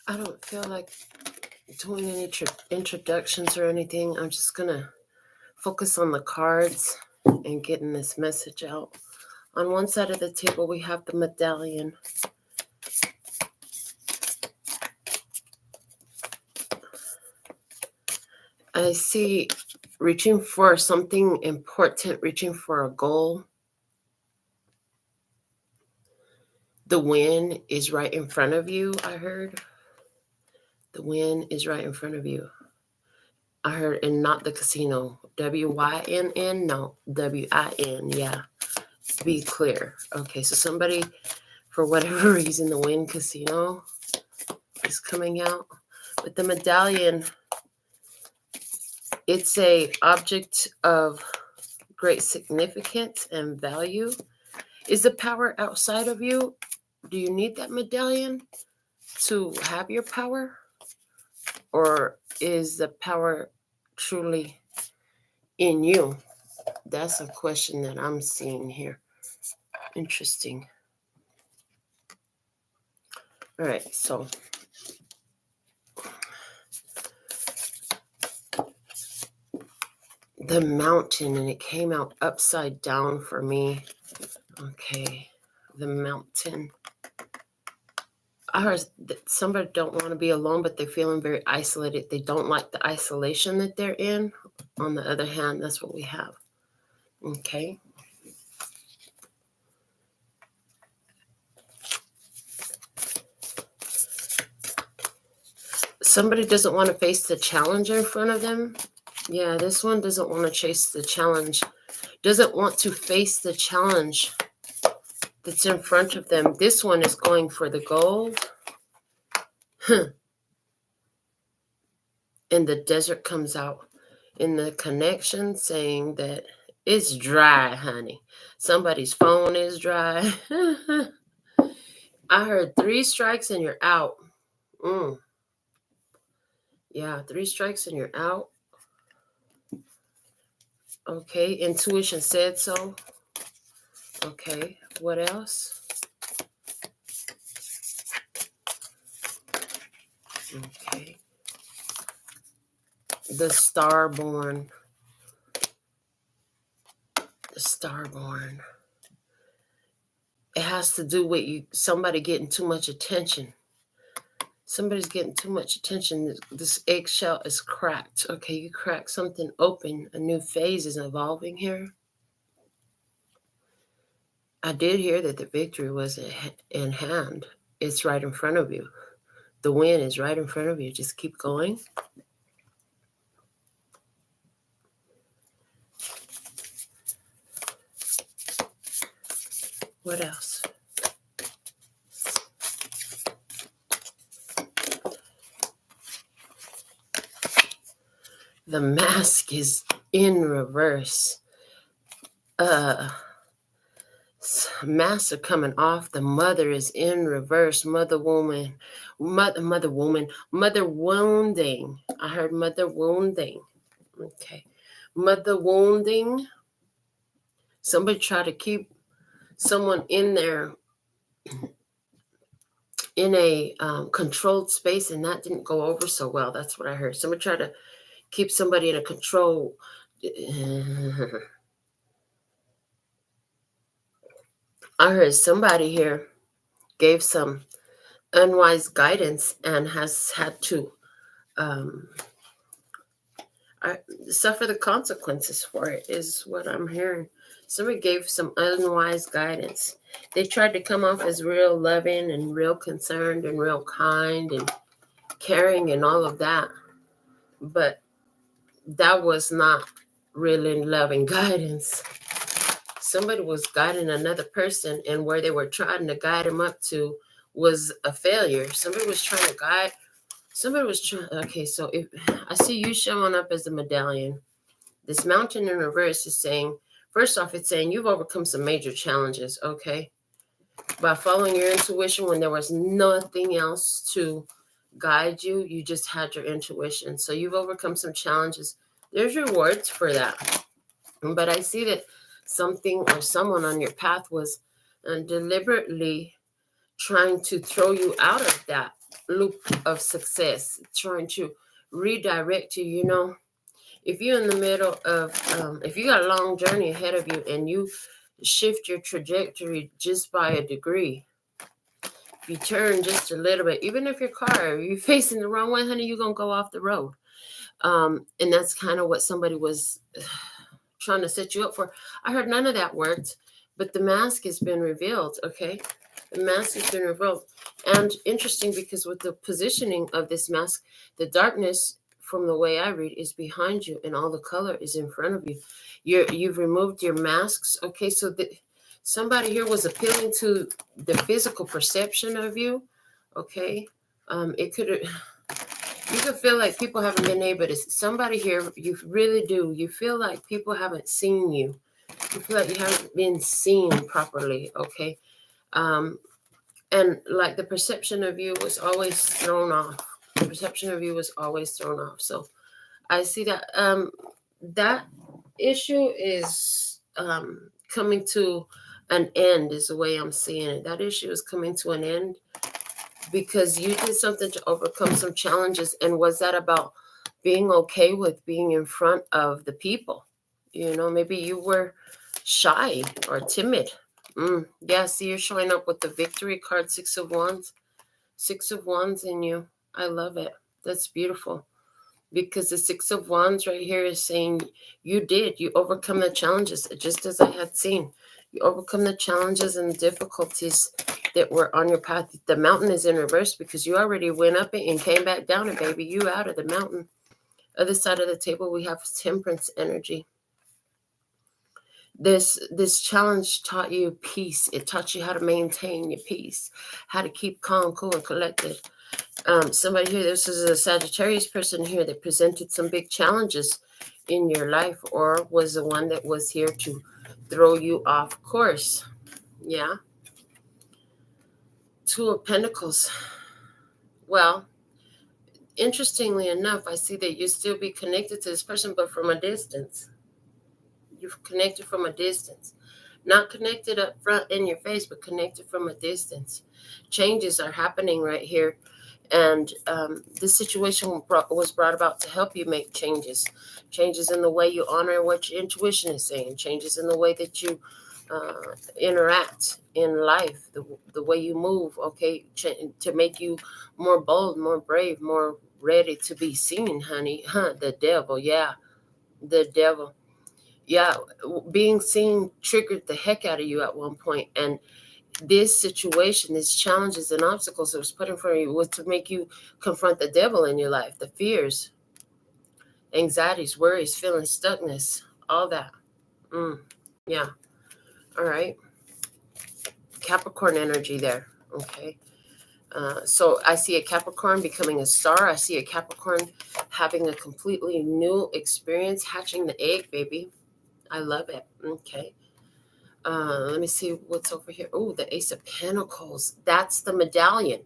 I don't feel like doing any introductions or anything. I'm just going to focus on the cards and getting this message out. On one side of the table, we have the medallion. I see reaching for something important, reaching for a goal. The win is right in front of you, I heard. The win is right in front of you. I heard, and not the casino. W-Y-N-N? No, W-I-N, yeah. Be clear. Okay, so somebody, for whatever reason, the win casino is coming out. But the medallion, it's a object of great significance and value. Is the power outside of you? Do you need that medallion to have your power? Or is the power truly in you? That's a question that I'm seeing here. Interesting. All right, so the mountain, and it came out upside down for me. Okay, the mountain. I heard that somebody don't want to be alone, but they're feeling very isolated. They don't like the isolation that they're in. On the other hand, that's what we have. Okay. Somebody doesn't want to face the challenge in front of them. Yeah, this one doesn't want to chase the challenge. Doesn't want to face the challenge that's in front of them. This one is going for the gold. And the desert comes out in the connection saying that it's dry, honey. Somebody's phone is dry. I heard 3 strikes and you're out. Yeah, 3 strikes and you're out. Okay, intuition said so. Okay, what else? Okay. The starborn. The starborn. It has to do with somebody getting too much attention. Somebody's getting too much attention. This eggshell is cracked. Okay, you cracked something open. A new phase is evolving here. I did hear that the victory was in hand. It's right in front of you. The win is right in front of you. Just keep going. What else? The mask is in reverse. Masks are coming off. The mother is in reverse. Mother wounding. I heard mother wounding. Okay. Mother wounding. Somebody try to keep someone in there in a controlled space, and that didn't go over so well. That's what I heard. Somebody try to keep somebody in a control. I heard somebody here gave some unwise guidance and has had to suffer the consequences for it, is what I'm hearing. Somebody gave some unwise guidance. They tried to come off as real loving and real concerned and real kind and caring and all of that. But that was not really loving guidance. Somebody was guiding another person, and where they were trying to guide them up to was a failure. Somebody was trying to guide. Okay, so if I see you showing up as a medallion, this mountain in reverse is saying, first off, it's saying you've overcome some major challenges, okay? By following your intuition when there was nothing else to guide you, you just had your intuition. So you've overcome some challenges. There's rewards for that. But I see that something or someone on your path was deliberately trying to throw you out of that loop of success, trying to redirect you. You know, if you're in the middle of, if you got a long journey ahead of you and you shift your trajectory just by a degree, if you turn just a little bit, even if your car, you're facing the wrong way, honey, you're going to go off the road. And that's kind of what somebody was trying to set you up for. I heard none of that worked, but the mask has been revealed, okay? The mask has been revealed. And interesting, because with the positioning of this mask, the darkness, from the way I read, is behind you and all the color is in front of you. You've removed your masks, okay? So somebody here was appealing to the physical perception of you, okay? It could... You can feel like people haven't been able to, somebody here, you really do. You feel like people haven't seen you. You feel like you haven't been seen properly, okay? And like the perception of you was always thrown off. The perception of you was always thrown off. So I see that that issue is coming to an end, is the way I'm seeing it. That issue is coming to an end, because you did something to overcome some challenges. And was that about being okay with being in front of the people? You know, maybe you were shy or timid. Yeah, see, you're showing up with the victory card, 6 of Wands. 6 of Wands in you. I love it. That's beautiful. Because the 6 of Wands right here is saying you overcome the challenges, just as I had seen. You overcome the challenges and difficulties that were on your path. The mountain is in reverse because you already went up it and came back down it, baby. You out of the mountain. Other side of the table, we have Temperance energy. This challenge taught you peace. It taught you how to maintain your peace, how to keep calm, cool, and collected. Somebody here, this is a Sagittarius person here that presented some big challenges in your life, or was the one that was here to throw you off course. Yeah. 2 of Pentacles. Well, interestingly enough, I see that you still be connected to this person, but from a distance. You've connected from a distance. Not connected up front in your face, but connected from a distance. Changes are happening right here. And this situation was brought about to help you make changes. Changes in the way you honor what your intuition is saying. Changes in the way that you interact in life. The way you move, okay? To make you more bold, more brave, more ready to be seen, honey. The devil, yeah. The devil. Yeah, being seen triggered the heck out of you at one point. And this situation, these challenges and obstacles that was put in front of you was to make you confront the devil in your life, the fears, anxieties, worries, feeling stuckness, all that. Yeah. All right. Capricorn energy there. Okay. So I see a Capricorn becoming a star. I see a Capricorn having a completely new experience, hatching the egg, baby. I love it. Okay. Let me see what's over here. Oh, the Ace of Pentacles. That's the medallion.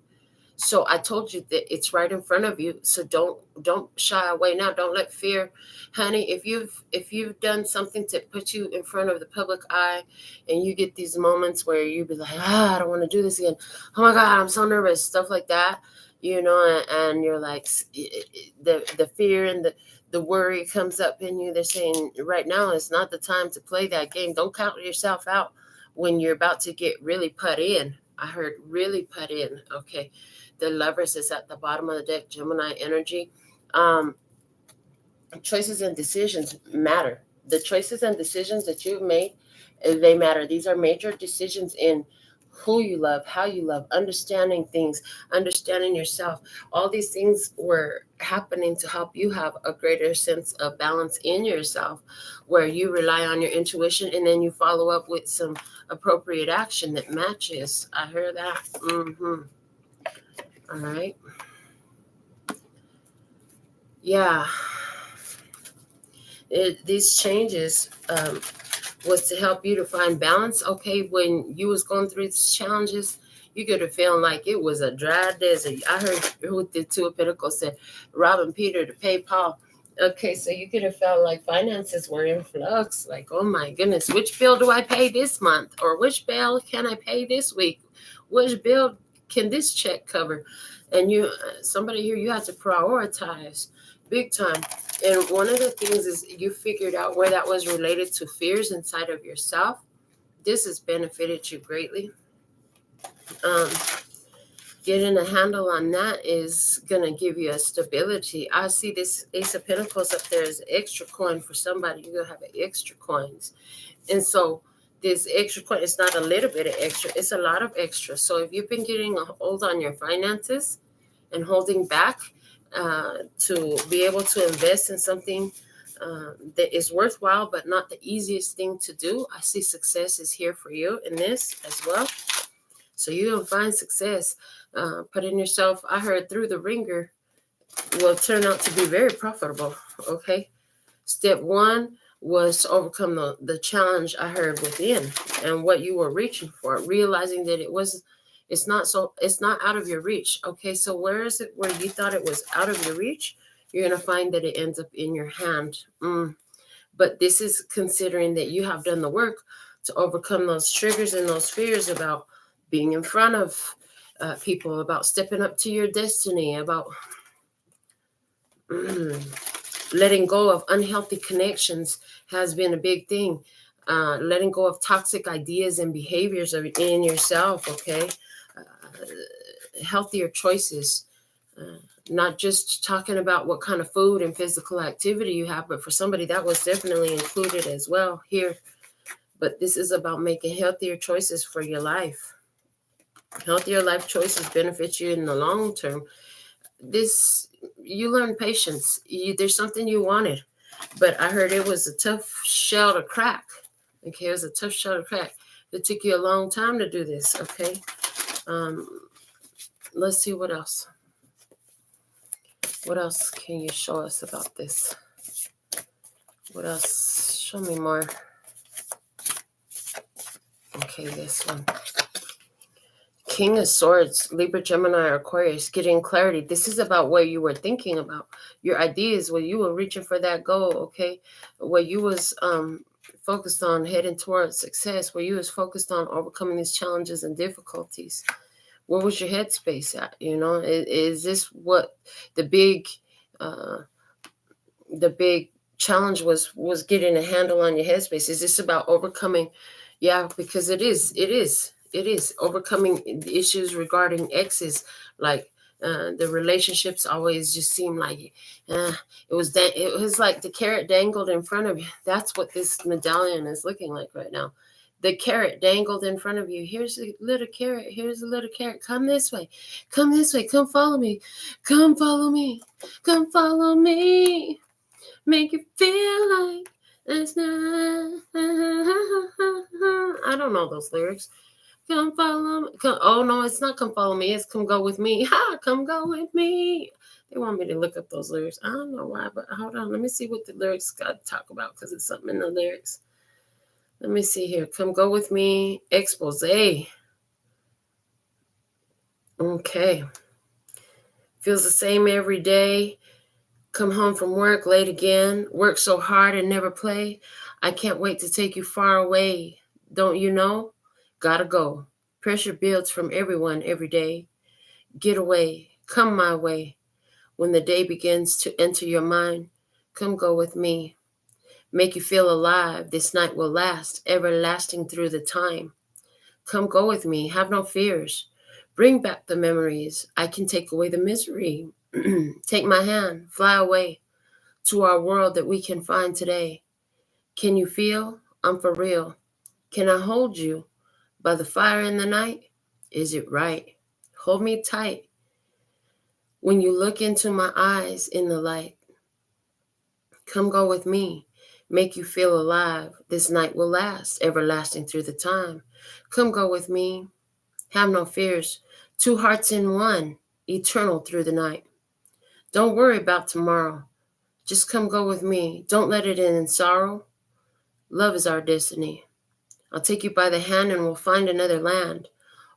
So I told you that it's right in front of you. So don't shy away now. Don't let fear, honey. If you've done something to put you in front of the public eye, and you get these moments where you be like, I don't want to do this again. Oh my God, I'm so nervous. Stuff like that, you know, and you're like, the fear and the worry comes up in you. They're saying right now is not the time to play that game. Don't count yourself out when you're about to get really put in. I heard really put in. Okay. The Lovers is at the bottom of the deck, Gemini energy. Choices and decisions matter. The choices and decisions that you've made, they matter. These are major decisions in who you love, how you love, understanding things, understanding yourself. All these things were happening to help you have a greater sense of balance in yourself, where you rely on your intuition and then you follow up with some appropriate action that matches. I heard that. All right. Yeah. These changes was to help you to find balance. Okay, when you was going through these challenges, you could have felt like it was a dry desert. I heard who the 2 of Pentacles said, robbing Peter to pay Paul. Okay, so you could have felt like finances were in flux. Like, oh my goodness, which bill do I pay this month? Or which bill can I pay this week? Which bill can this check cover? And somebody here, you have to prioritize big time. And one of the things is you figured out where that was related to fears inside of yourself. This has benefited you greatly. Getting a handle on that is going to give you a stability. I see this Ace of Pentacles up there as an extra coin for somebody. You're going to have extra coins. And so this extra coin, it's not a little bit of extra, it's a lot of extra. So if you've been getting a hold on your finances and holding back to be able to invest in something that is worthwhile, but not the easiest thing to do, I see success is here for you in this as well. So you're going to find success. Putting yourself, I heard, through the ringer will turn out to be very profitable. Okay. Step one was to overcome the challenge I heard within and what you were reaching for, realizing that it's not out of your reach. Okay. So where is it where you thought it was out of your reach? You're going to find that it ends up in your hand. But this is considering that you have done the work to overcome those triggers and those fears about being in front of people, about stepping up to your destiny, about letting go of unhealthy connections has been a big thing. Letting go of toxic ideas and behaviors in yourself, okay? Healthier choices. Not just talking about what kind of food and physical activity you have, but for somebody that was definitely included as well here. But this is about making healthier choices for your life. Healthier life choices benefit you in the long term. You learn patience. There's something you wanted, but I heard it was a tough shell to crack. Okay, it was a tough shell to crack. It took you a long time to do this. Okay, let's see what else. What else can you show us about this? What else? Show me more. Okay, this one. King of Swords, Libra, Gemini, or Aquarius, getting clarity. This is about what you were thinking about, your ideas, where you were reaching for that goal, okay? Where you was focused on heading towards success, where you was focused on overcoming these challenges and difficulties. Where was your headspace at? You know, is this what the big challenge was getting a handle on your headspace? Is this about overcoming? Yeah, because it is overcoming issues regarding exes, like the relationships always just seem like it was like the carrot dangled in front of you. That's what this medallion is looking like right now. The carrot dangled in front of you. Here's a little carrot. Here's a little carrot. Come this way. Come this way. Come follow me. Come follow me. Come follow me. Make you feel like it's not. I don't know those lyrics. Come follow me. Oh, no, it's not come follow me. It's come go with me. Ha, come go with me. They want me to look up those lyrics. I don't know why, but hold on. Let me see what the lyrics got to talk about, because it's something in the lyrics. Let me see here. Come go with me. Expose. Okay. Feels the same every day. Come home from work late again. Work so hard and never play. I can't wait to take you far away. Don't you know? Gotta go. Pressure builds from everyone every day. Get away. Come my way. When the day begins to enter your mind, come go with me. Make you feel alive. This night will last, everlasting through the time. Come go with me. Have no fears. Bring back the memories. I can take away the misery. Take my hand. Fly away to our world that we can find today. Can you feel? I'm for real. Can I hold you by the fire in the night? Is it right? Hold me tight. When you look into my eyes in the light, come go with me. Make you feel alive. This night will last, everlasting through the time. Come go with me. Have no fears. Two hearts in one, eternal through the night. Don't worry about tomorrow. Just come go with me. Don't let it end in sorrow. Love is our destiny. I'll take you by the hand and we'll find another land.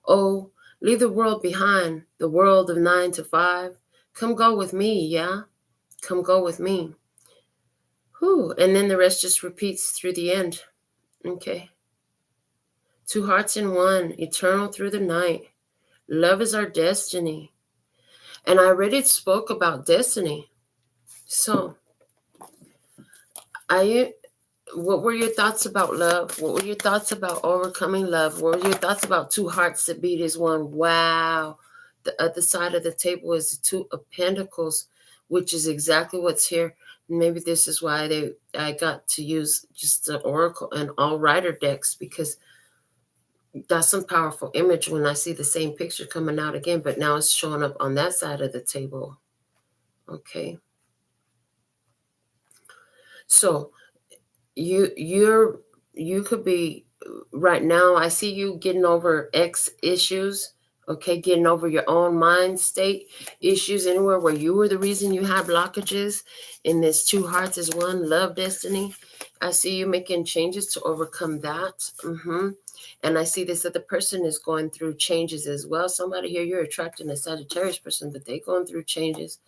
Oh, leave the world behind, the world of 9 to 5. Come go with me, yeah? Come go with me. Whew. And then the rest just repeats through the end. Okay. Two hearts in one, eternal through the night. Love is our destiny. And I already spoke about destiny. So what were your thoughts about love? What were your thoughts about overcoming love? What were your thoughts about two hearts that beat as one? Wow. The other side of the table is the Two of Pentacles, which is exactly what's here. Maybe this is why I got to use just the Oracle and all Rider decks, because that's some powerful image when I see the same picture coming out again, but now it's showing up on that side of the table. Okay. So you could be right now, I see you getting over X issues, okay, getting over your own mind state issues, anywhere where you were the reason you had blockages in this Two Hearts is One love destiny. I see you making changes to overcome that. And I see this other person is going through changes as well. Somebody here, you're attracting a Sagittarius person, but they're going through changes.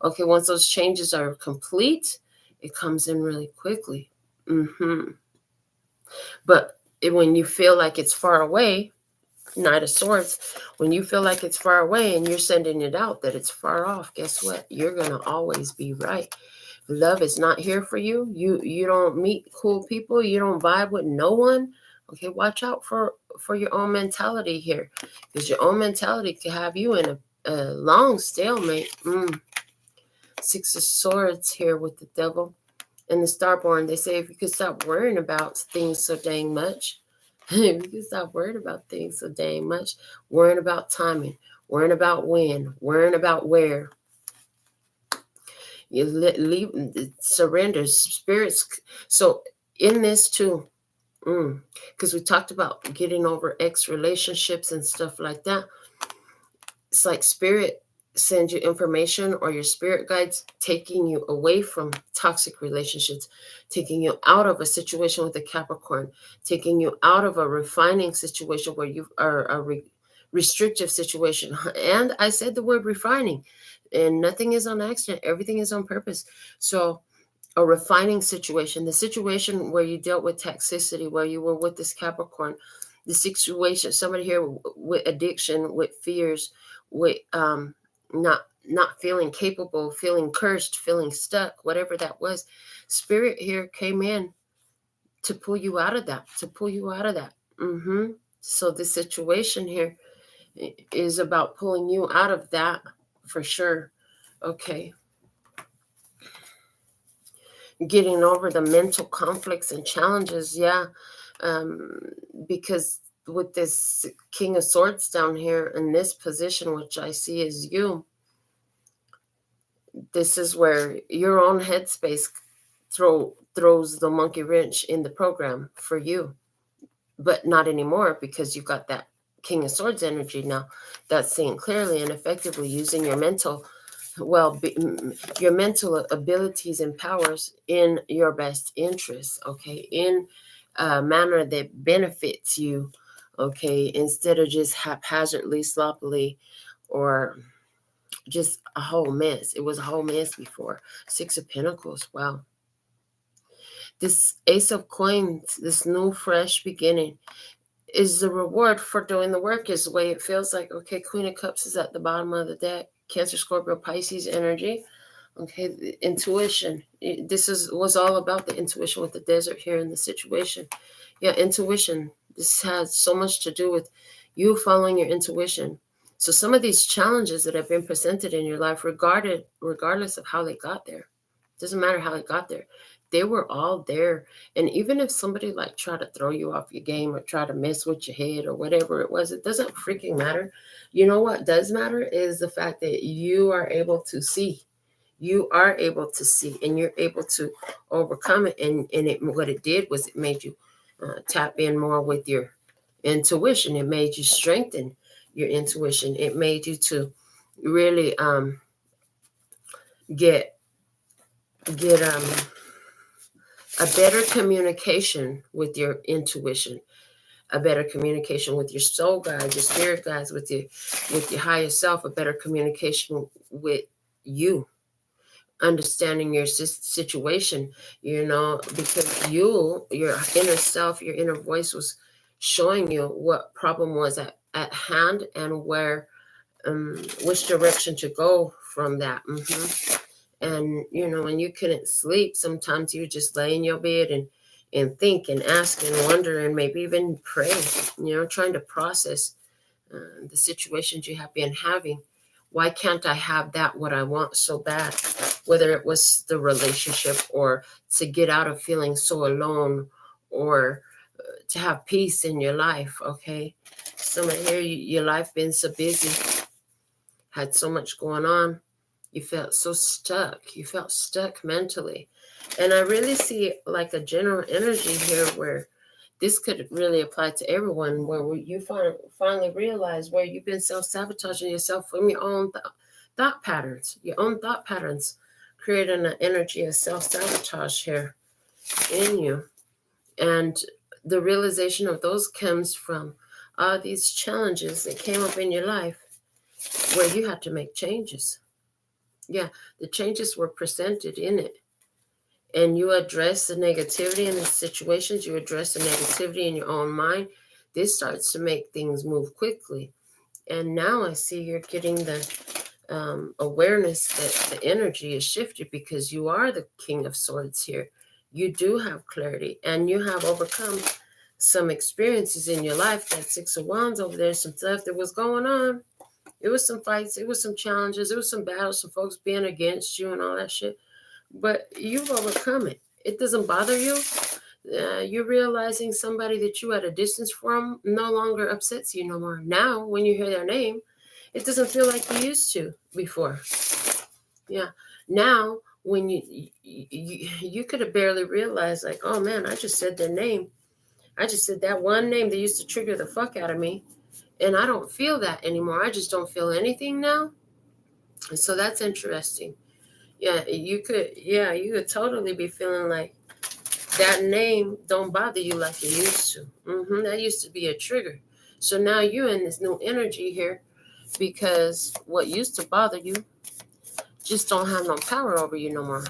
Okay, once those changes are complete, it comes in really quickly. But when you feel like it's far away, Knight of Swords, when you feel like it's far away and you're sending it out that it's far off, guess what? You're going to always be right. Love is not here for you. You don't meet cool people. You don't vibe with no one. Okay, watch out for your own mentality here, because your own mentality can have you in a long stalemate. Six of Swords here with the Devil. And the Starborn, they say if you could stop worrying about things so dang much, if you could stop worrying about things so dang much, worrying about timing, worrying about when, worrying about where, you leave, surrender, spirits. So in this too, because we talked about getting over ex relationships and stuff like that, it's like spirit send you information, or your spirit guides taking you away from toxic relationships, taking you out of a situation with a Capricorn, taking you out of a refining situation where you are a restrictive situation. And I said the word refining, and nothing is on accident. Everything is on purpose. So a refining situation, the situation where you dealt with toxicity, where you were with this Capricorn, the situation, somebody here with addiction, with fears, with not feeling capable, feeling cursed, feeling stuck, whatever that was. Spirit here came in to pull you out of that, So the situation here is about pulling you out of that for sure. Okay. Getting over the mental conflicts and challenges, yeah. Because with this King of Swords down here in this position, which I see as you, this is where your own headspace throws the monkey wrench in the program for you, but not anymore, because you've got that King of Swords energy now that's seeing clearly and effectively using your mental your mental abilities and powers in your best interest, okay, in a manner that benefits you, okay, instead of just haphazardly, sloppily, or just a whole mess. It was a whole mess before. Six of Pentacles, wow. This Ace of Coins, this new fresh beginning, is the reward for doing the work, is the way it feels like. Okay, Queen of Cups is at the bottom of the deck. Cancer, Scorpio, Pisces energy. Okay, the intuition. This was all about the intuition with the desert here in the situation. Yeah, intuition. This has so much to do with you following your intuition. So some of these challenges that have been presented in your life, regardless of how they got there, doesn't matter how they got there, they were all there. And even if somebody like tried to throw you off your game or try to mess with your head or whatever it was, it doesn't freaking matter. You know what does matter is the fact that you are able to see. You are able to see, and you're able to overcome it. And what it did was it made you tap in more with your intuition. It made you strengthen your intuition. It made you to really get a better communication with your intuition, a better communication with your soul guides, your spirit guides, with your higher self, a better communication with you, understanding your situation, because your inner self, your inner voice was showing you what problem was at hand, and where which direction to go from that. And, when you couldn't sleep, sometimes you just lay in your bed and think and ask and wonder and maybe even pray, trying to process the situations you have been having. Why can't I have that, what I want so bad? Whether it was the relationship or to get out of feeling so alone or to have peace in your life, okay? Some of here, your life been so busy, had so much going on. You felt so stuck. You felt stuck mentally. And I really see like a general energy here where this could really apply to everyone, where you finally realize where you've been self-sabotaging yourself from your own thought patterns. Your own thought patterns creating an energy of self-sabotage here in you. And the realization of those comes from all these challenges that came up in your life where you had to make changes. Yeah, the changes were presented in it. And you address the negativity in the situations, you address the negativity in your own mind. This starts to make things move quickly. And now I see you're getting the awareness that the energy is shifted because you are the King of Swords here. You do have clarity and you have overcome some experiences in your life. That Six of Wands over there, some stuff that was going on. It was some fights, it was some challenges, it was some battles, some folks being against you and all that shit. But you've overcome it. It doesn't bother you. You're realizing somebody that you at a distance from no longer upsets you no more. Now, when you hear their name, it doesn't feel like you used to before. Yeah. Now, when you could have barely realized, like, oh man, I just said their name. I just said that one name that used to trigger the fuck out of me. And I don't feel that anymore. I just don't feel anything now. And so that's interesting. Yeah, you could totally be feeling like that name don't bother you like it used to. That used to be a trigger. So now you're in this new energy here because what used to bother you just don't have no power over you no more.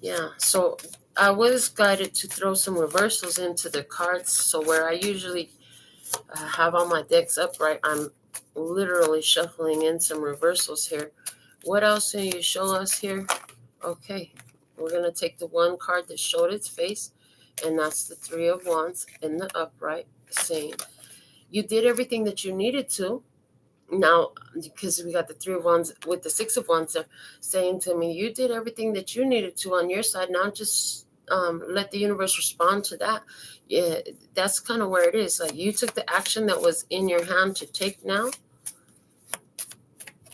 Yeah, so I was guided to throw some reversals into the cards. So where I usually have all my decks upright, I'm literally shuffling in some reversals here. What else can you show us here? Okay, we're going to take the one card that showed its face, and that's the Three of Wands in the upright, saying, you did everything that you needed to. Now, because we got the Three of Wands with the Six of Wands saying to me, you did everything that you needed to on your side. Now just let the universe respond to that. Yeah, that's kind of where it is. Like you took the action that was in your hand to take now.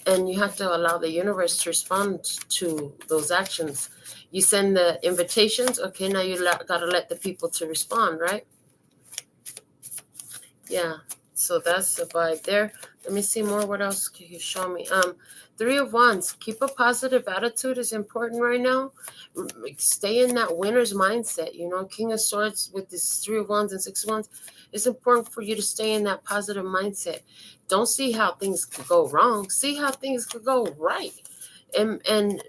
And you have to allow the universe to respond to those actions. You send the invitations. Okay, now you got to let the people to respond, right? Yeah, so that's the vibe there. Let me see more. What else can you show me? Three of Wands. Keep a positive attitude is important right now. Stay in that winner's mindset. King of Swords with this Three of Wands and Six of Wands. It's important for you to stay in that positive mindset. Don't see how things could go wrong. See how things could go right. And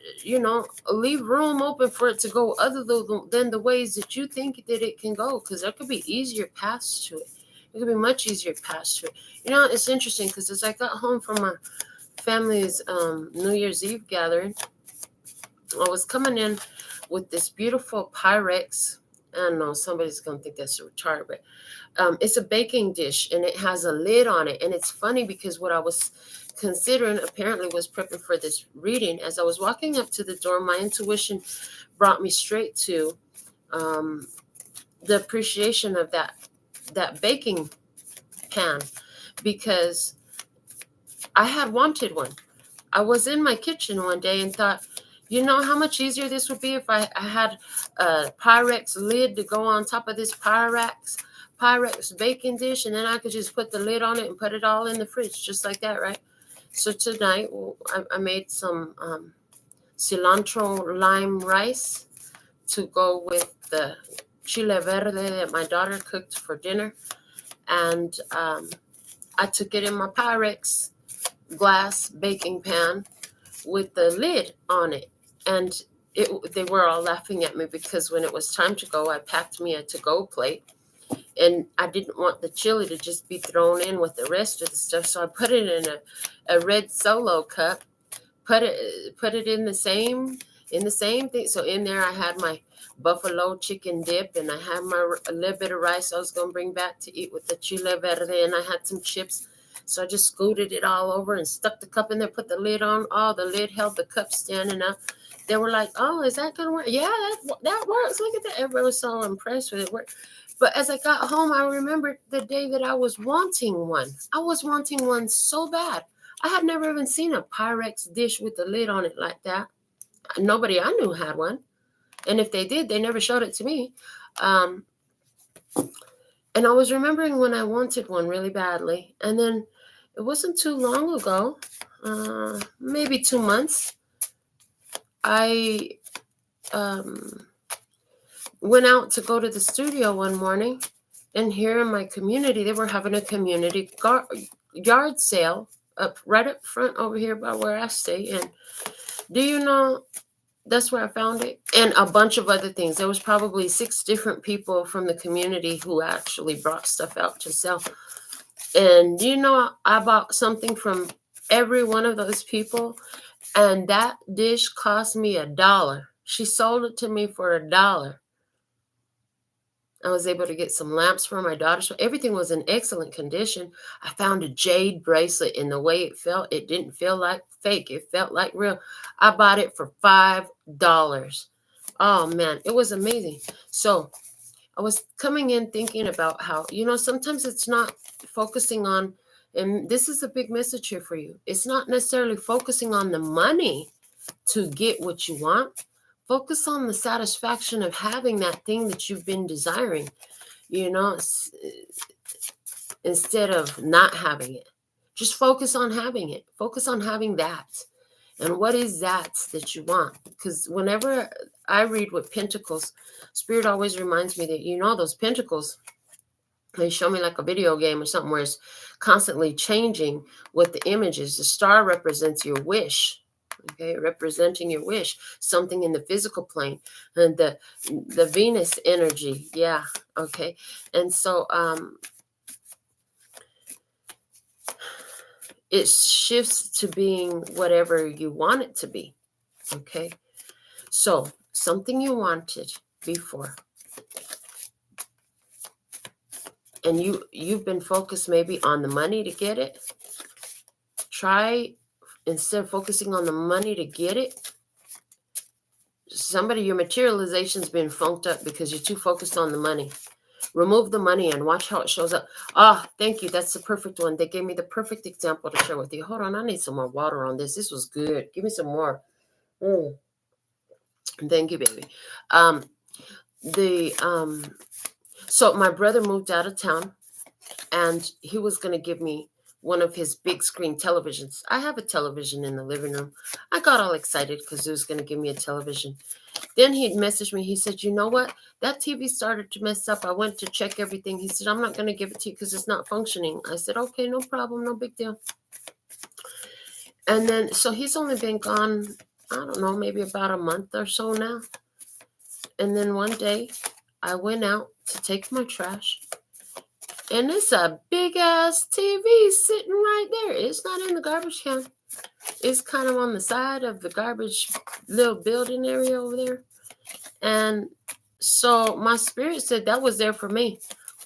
leave room open for it to go other than the ways that you think that it can go, because there could be easier paths to it. It could be much easier paths to it. It's interesting because as I got home from my family's New Year's Eve gathering, I was coming in with this beautiful Pyrex. I don't know, somebody's going to think that's a retard, but it's a baking dish, and it has a lid on it. And it's funny because what I was considering apparently was prepping for this reading. As I was walking up to the door, my intuition brought me straight to the appreciation of that baking pan, because I had wanted one. I was in my kitchen one day and thought, how much easier this would be if I had a Pyrex lid to go on top of this Pyrex baking dish, and then I could just put the lid on it and put it all in the fridge, just like that, right? So tonight I made some cilantro lime rice to go with the chile verde that my daughter cooked for dinner, and I took it in my Pyrex glass baking pan with the lid on it. And they were all laughing at me because when it was time to go, I packed me a to-go plate. And I didn't want the chili to just be thrown in with the rest of the stuff, so I put it in a red Solo cup. Put it in the same thing. So in there I had my buffalo chicken dip, and I had a little bit of rice I was going to bring back to eat with the chile verde, and I had some chips. So I just scooted it all over and stuck the cup in there, put the lid on. Oh, the lid held the cup standing up. They were like, "Oh, is that going to work?" Yeah, that works. Look at that. Everybody was so impressed with it. But as I got home, I remembered the day that I was wanting one. I was wanting one so bad. I had never even seen a Pyrex dish with the lid on it like that. Nobody I knew had one. And if they did, they never showed it to me. And I was remembering when I wanted one really badly. And then it wasn't too long ago, maybe 2 months, I went out to go to the studio one morning. And here in my community, they were having a community yard sale right up front over here by where I stay. And do you know, that's where I found it. And a bunch of other things. There was probably 6 different people from the community who actually brought stuff out to sell. And you know, I bought something from every one of those people, and that dish cost me $1. She sold it to me for $1. I was able to get some lamps for my daughter. So everything was in excellent condition. I found a jade bracelet, and the way it didn't feel like fake. It felt like real. I bought it for $5. Oh, man, it was amazing. So I was coming in thinking about how, sometimes it's not focusing on, and this is a big message here for you. It's not necessarily focusing on the money to get what you want. Focus on the satisfaction of having that thing that you've been desiring, instead of not having it. Just focus on having it. Focus on having that. And what is that you want? Because whenever I read with pentacles, Spirit always reminds me that, those pentacles, they show me like a video game or something where it's constantly changing what the image is. The star represents your wish. Okay, representing your wish, something in the physical plane, and the Venus energy. Yeah, okay. And so it shifts to being whatever you want it to be. Okay, so something you wanted before, and you've been focused maybe on the money to get it. Try, instead of focusing on the money to get it, your materialization's been funked up because you're too focused on the money. Remove the money and watch how it shows up. Thank you. That's the perfect one. They gave me the perfect example to share with you. Hold on. I need some more water on this. This was good. Give me some more. Thank you, baby. So my brother moved out of town, and he was going to give me one of his big screen televisions. I have a television in the living room. I got all excited because he was going to give me a television. Then he'd messaged me. He said, "You know what? That TV started to mess up. I went to check everything." He said, "I'm not going to give it to you because it's not functioning." I said, "Okay, no problem. No big deal." And then, so he's only been gone, I don't know, maybe about a month or so now. And then one day I went out to take my trash, and it's a big ass TV sitting right there. It's not in the garbage can. It's kind of on the side of the garbage little building area over there. And so my spirit said that was there for me.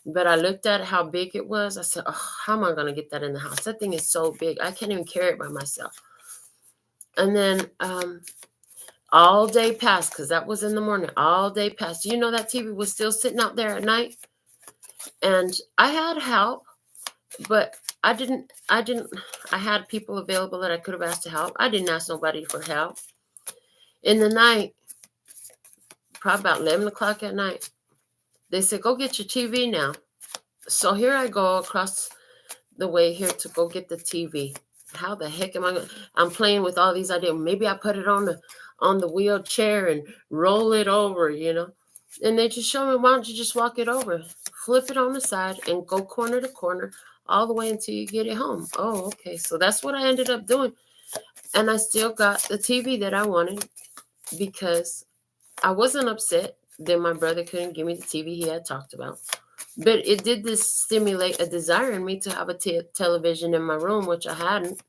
But I looked at how big it was. I said, how am I going to get that in the house? That thing is so big. I can't even carry it by myself. And then all day passed, because that was in the morning. All day passed. You know, that TV was still sitting out there at night. And I had help, but I had people available that I could have asked to help. I didn't ask nobody for help. In the night, probably about 11 o'clock at night, they said, "Go get your TV now." So here I go across the way here to go get the TV. How the heck am I going? I'm playing with all these ideas. Maybe I put it on the wheelchair and roll it over, And they just show me, why don't you just walk it over, flip it on the side, and go corner to corner all the way until you get it home. Oh, okay. So that's what I ended up doing. And I still got the TV that I wanted, because I wasn't upset that my brother couldn't give me the TV he had talked about. But it did this stimulate a desire in me to have a television in my room, which I hadn't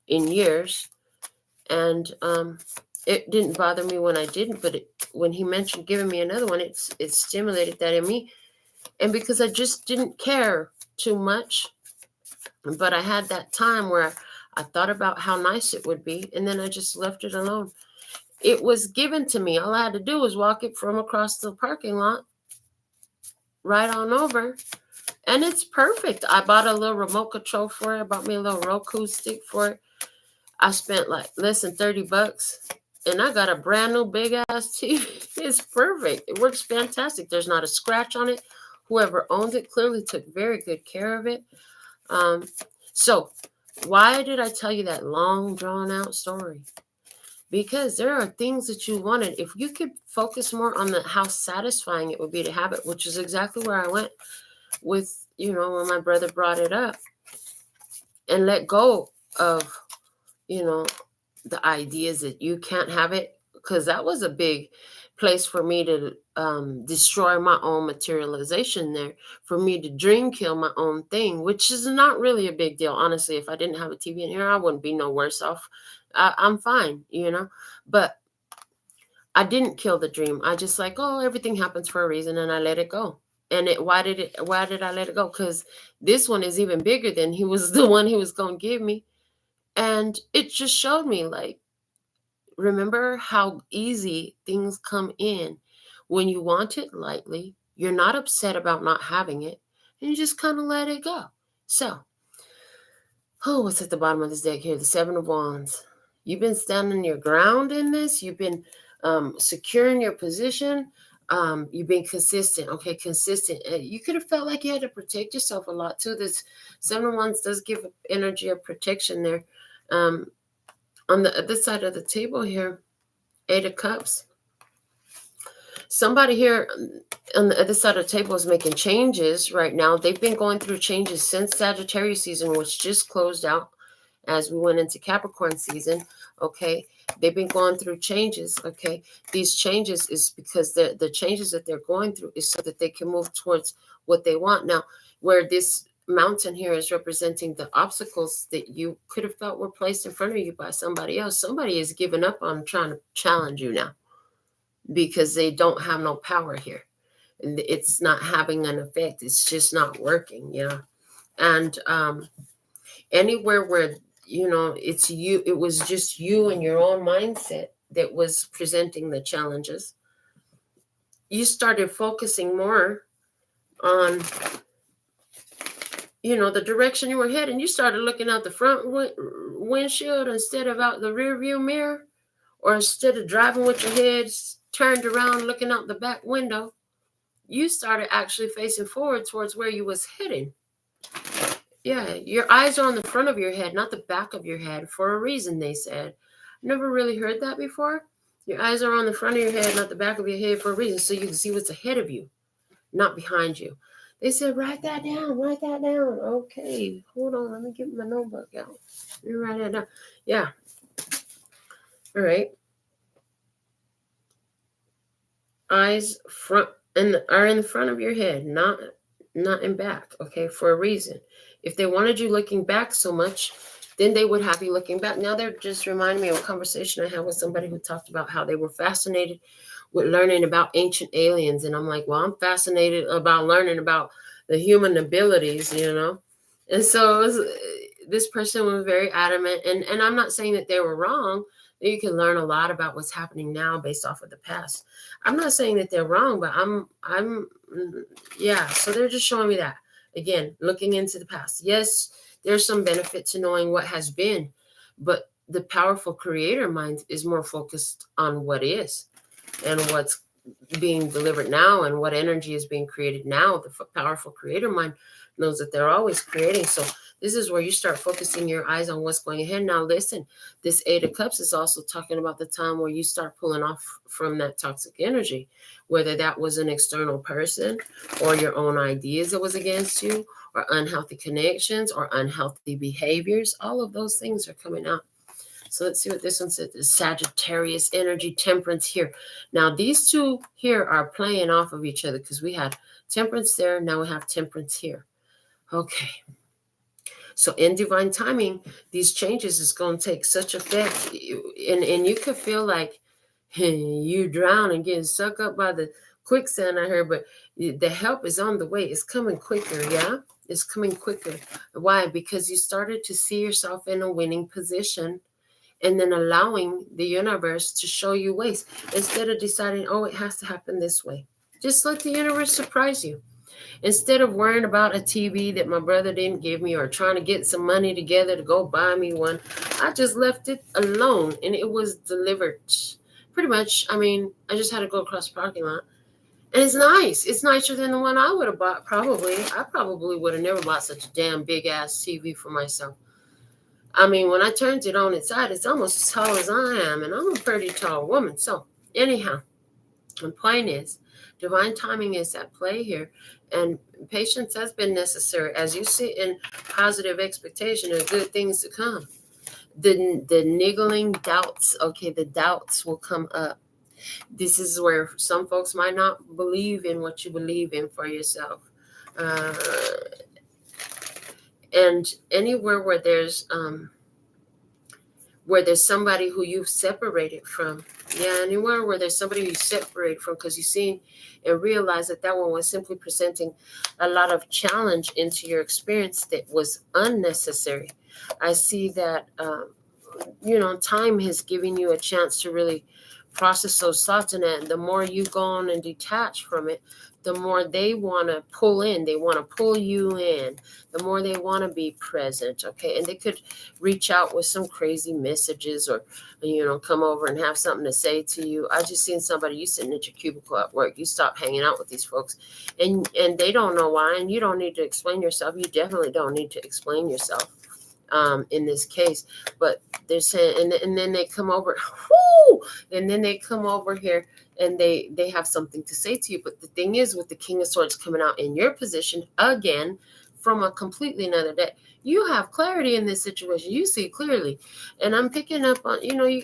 in years. And it didn't bother me when I didn't, but when he mentioned giving me another one, it stimulated that in me. And because I just didn't care too much, but I had that time where I thought about how nice it would be, and then I just left it alone. It was given to me. All I had to do was walk it from across the parking lot right on over, and it's perfect. I bought a little remote control for it. I bought me a little Roku stick for it. I spent like less than $30, and I got a brand new big ass TV. It's perfect. It works fantastic. There's not a scratch on it. Whoever owns it clearly took very good care of it. So why did I tell you that long drawn out story? Because there are things that you wanted. If you could focus more on how satisfying it would be to have it, which is exactly where I went with, when my brother brought it up, and let go of, the ideas that you can't have it, because that was a big place for me to destroy my own materialization there, for me to dream kill my own thing, which is not really a big deal. Honestly, if I didn't have a TV in here, I wouldn't be no worse off. I'm fine, but I didn't kill the dream. I just everything happens for a reason, and I let it go. And why did I let it go? Because this one is even bigger than he was the one he was going to give me. And it just showed me, remember how easy things come in when you want it lightly. You're not upset about not having it, and you just kind of let it go. So, what's at the bottom of this deck here? The Seven of Wands. You've been standing your ground in this. You've been securing your position. You've been consistent. Okay, consistent. You could have felt like you had to protect yourself a lot too. This Seven of Wands does give energy of protection there. On the other side of the table here, Eight of Cups. Somebody here on the other side of the table is making changes right now. They've been going through changes since Sagittarius season, which just closed out as we went into Capricorn season. Okay, they've been going through changes. Okay, these changes is because the changes that they're going through is so that they can move towards what they want. Now, where this mountain here is representing the obstacles that you could have felt were placed in front of you by somebody else. Somebody is giving up on trying to challenge you now because they don't have no power here. And it's not having an effect. It's just not working, And anywhere where, it's you, it was just you and your own mindset that was presenting the challenges. You started focusing more on the direction you were heading. You started looking out the front windshield instead of out the rear view mirror, or instead of driving with your head turned around looking out the back window, you started actually facing forward towards where you was heading. Yeah, your eyes are on the front of your head, not the back of your head, for a reason, they said. Never really heard that before. Your eyes are on the front of your head, not the back of your head, for a reason, so you can see what's ahead of you, not behind you. They said, write that down. Okay, hold on. Let me get my notebook out. Let me write that down. Yeah. All right. Eyes front are in the front of your head, not in back. Okay, for a reason. If they wanted you looking back so much, then they would have you looking back. Now they're just reminding me of a conversation I had with somebody who talked about how they were fascinated with learning about ancient aliens. And I'm like, well, I'm fascinated about learning about the human abilities, And so this person was very adamant. And I'm not saying that they were wrong. You can learn a lot about what's happening now based off of the past. I'm not saying that they're wrong, but so they're just showing me that. Again, looking into the past. Yes, there's some benefit to knowing what has been, but the powerful creator mind is more focused on what is and what's being delivered now and what energy is being created now. The powerful creator mind knows that they're always creating. So this is where you start focusing your eyes on what's going ahead. Now, listen, this Eight of Cups is also talking about the time where you start pulling off from that toxic energy, whether that was an external person or your own ideas that was against you, or unhealthy connections or unhealthy behaviors. All of those things are coming out. So let's see what this one says. The Sagittarius energy, temperance here. Now these two here are playing off of each other because we had temperance there. Now we have temperance here. Okay. So in divine timing, these changes is going to take such effect. And you could feel like you drown and getting sucked up by the quicksand, I heard, but the help is on the way. It's coming quicker, yeah? It's coming quicker. Why? Because you started to see yourself in a winning position and then allowing the universe to show you ways instead of deciding, oh, it has to happen this way. Just let the universe surprise you. Instead of worrying about a TV that my brother didn't give me or trying to get some money together to go buy me one, I just left it alone and it was delivered. Pretty much, I mean, I just had to go across the parking lot. And it's nice. It's nicer than the one I would have bought, probably. I probably would have never bought such a damn big-ass TV for myself. I mean, when I turned it on its side, it's almost as tall as I am, and I'm a pretty tall woman. So, anyhow, the point is, divine timing is at play here, and patience has been necessary. As you sit in positive expectation of good things to come, the niggling doubts, okay, the doubts will come up. This is where some folks might not believe in what you believe in for yourself. And anywhere where there's somebody who you've separated from, anywhere where there's somebody you separate from because you've seen and realized that one was simply presenting a lot of challenge into your experience that was unnecessary. I see that, time has given you a chance to really process those thoughts, and the more you go on and detach from it, the more they want to pull in. They want to pull you in. The more they want to be present, okay? And they could reach out with some crazy messages or, come over and have something to say to you. I just seen somebody, you sitting at your cubicle at work. You stop hanging out with these folks, and they don't know why, and you don't need to explain yourself. You definitely don't need to explain yourself in this case. But they're saying, and then they come over, and then they come over here and they have something to say to you. But the thing is, with the King of Swords coming out in your position again from a completely another deck, you have clarity in this situation. You see clearly. And I'm picking up on,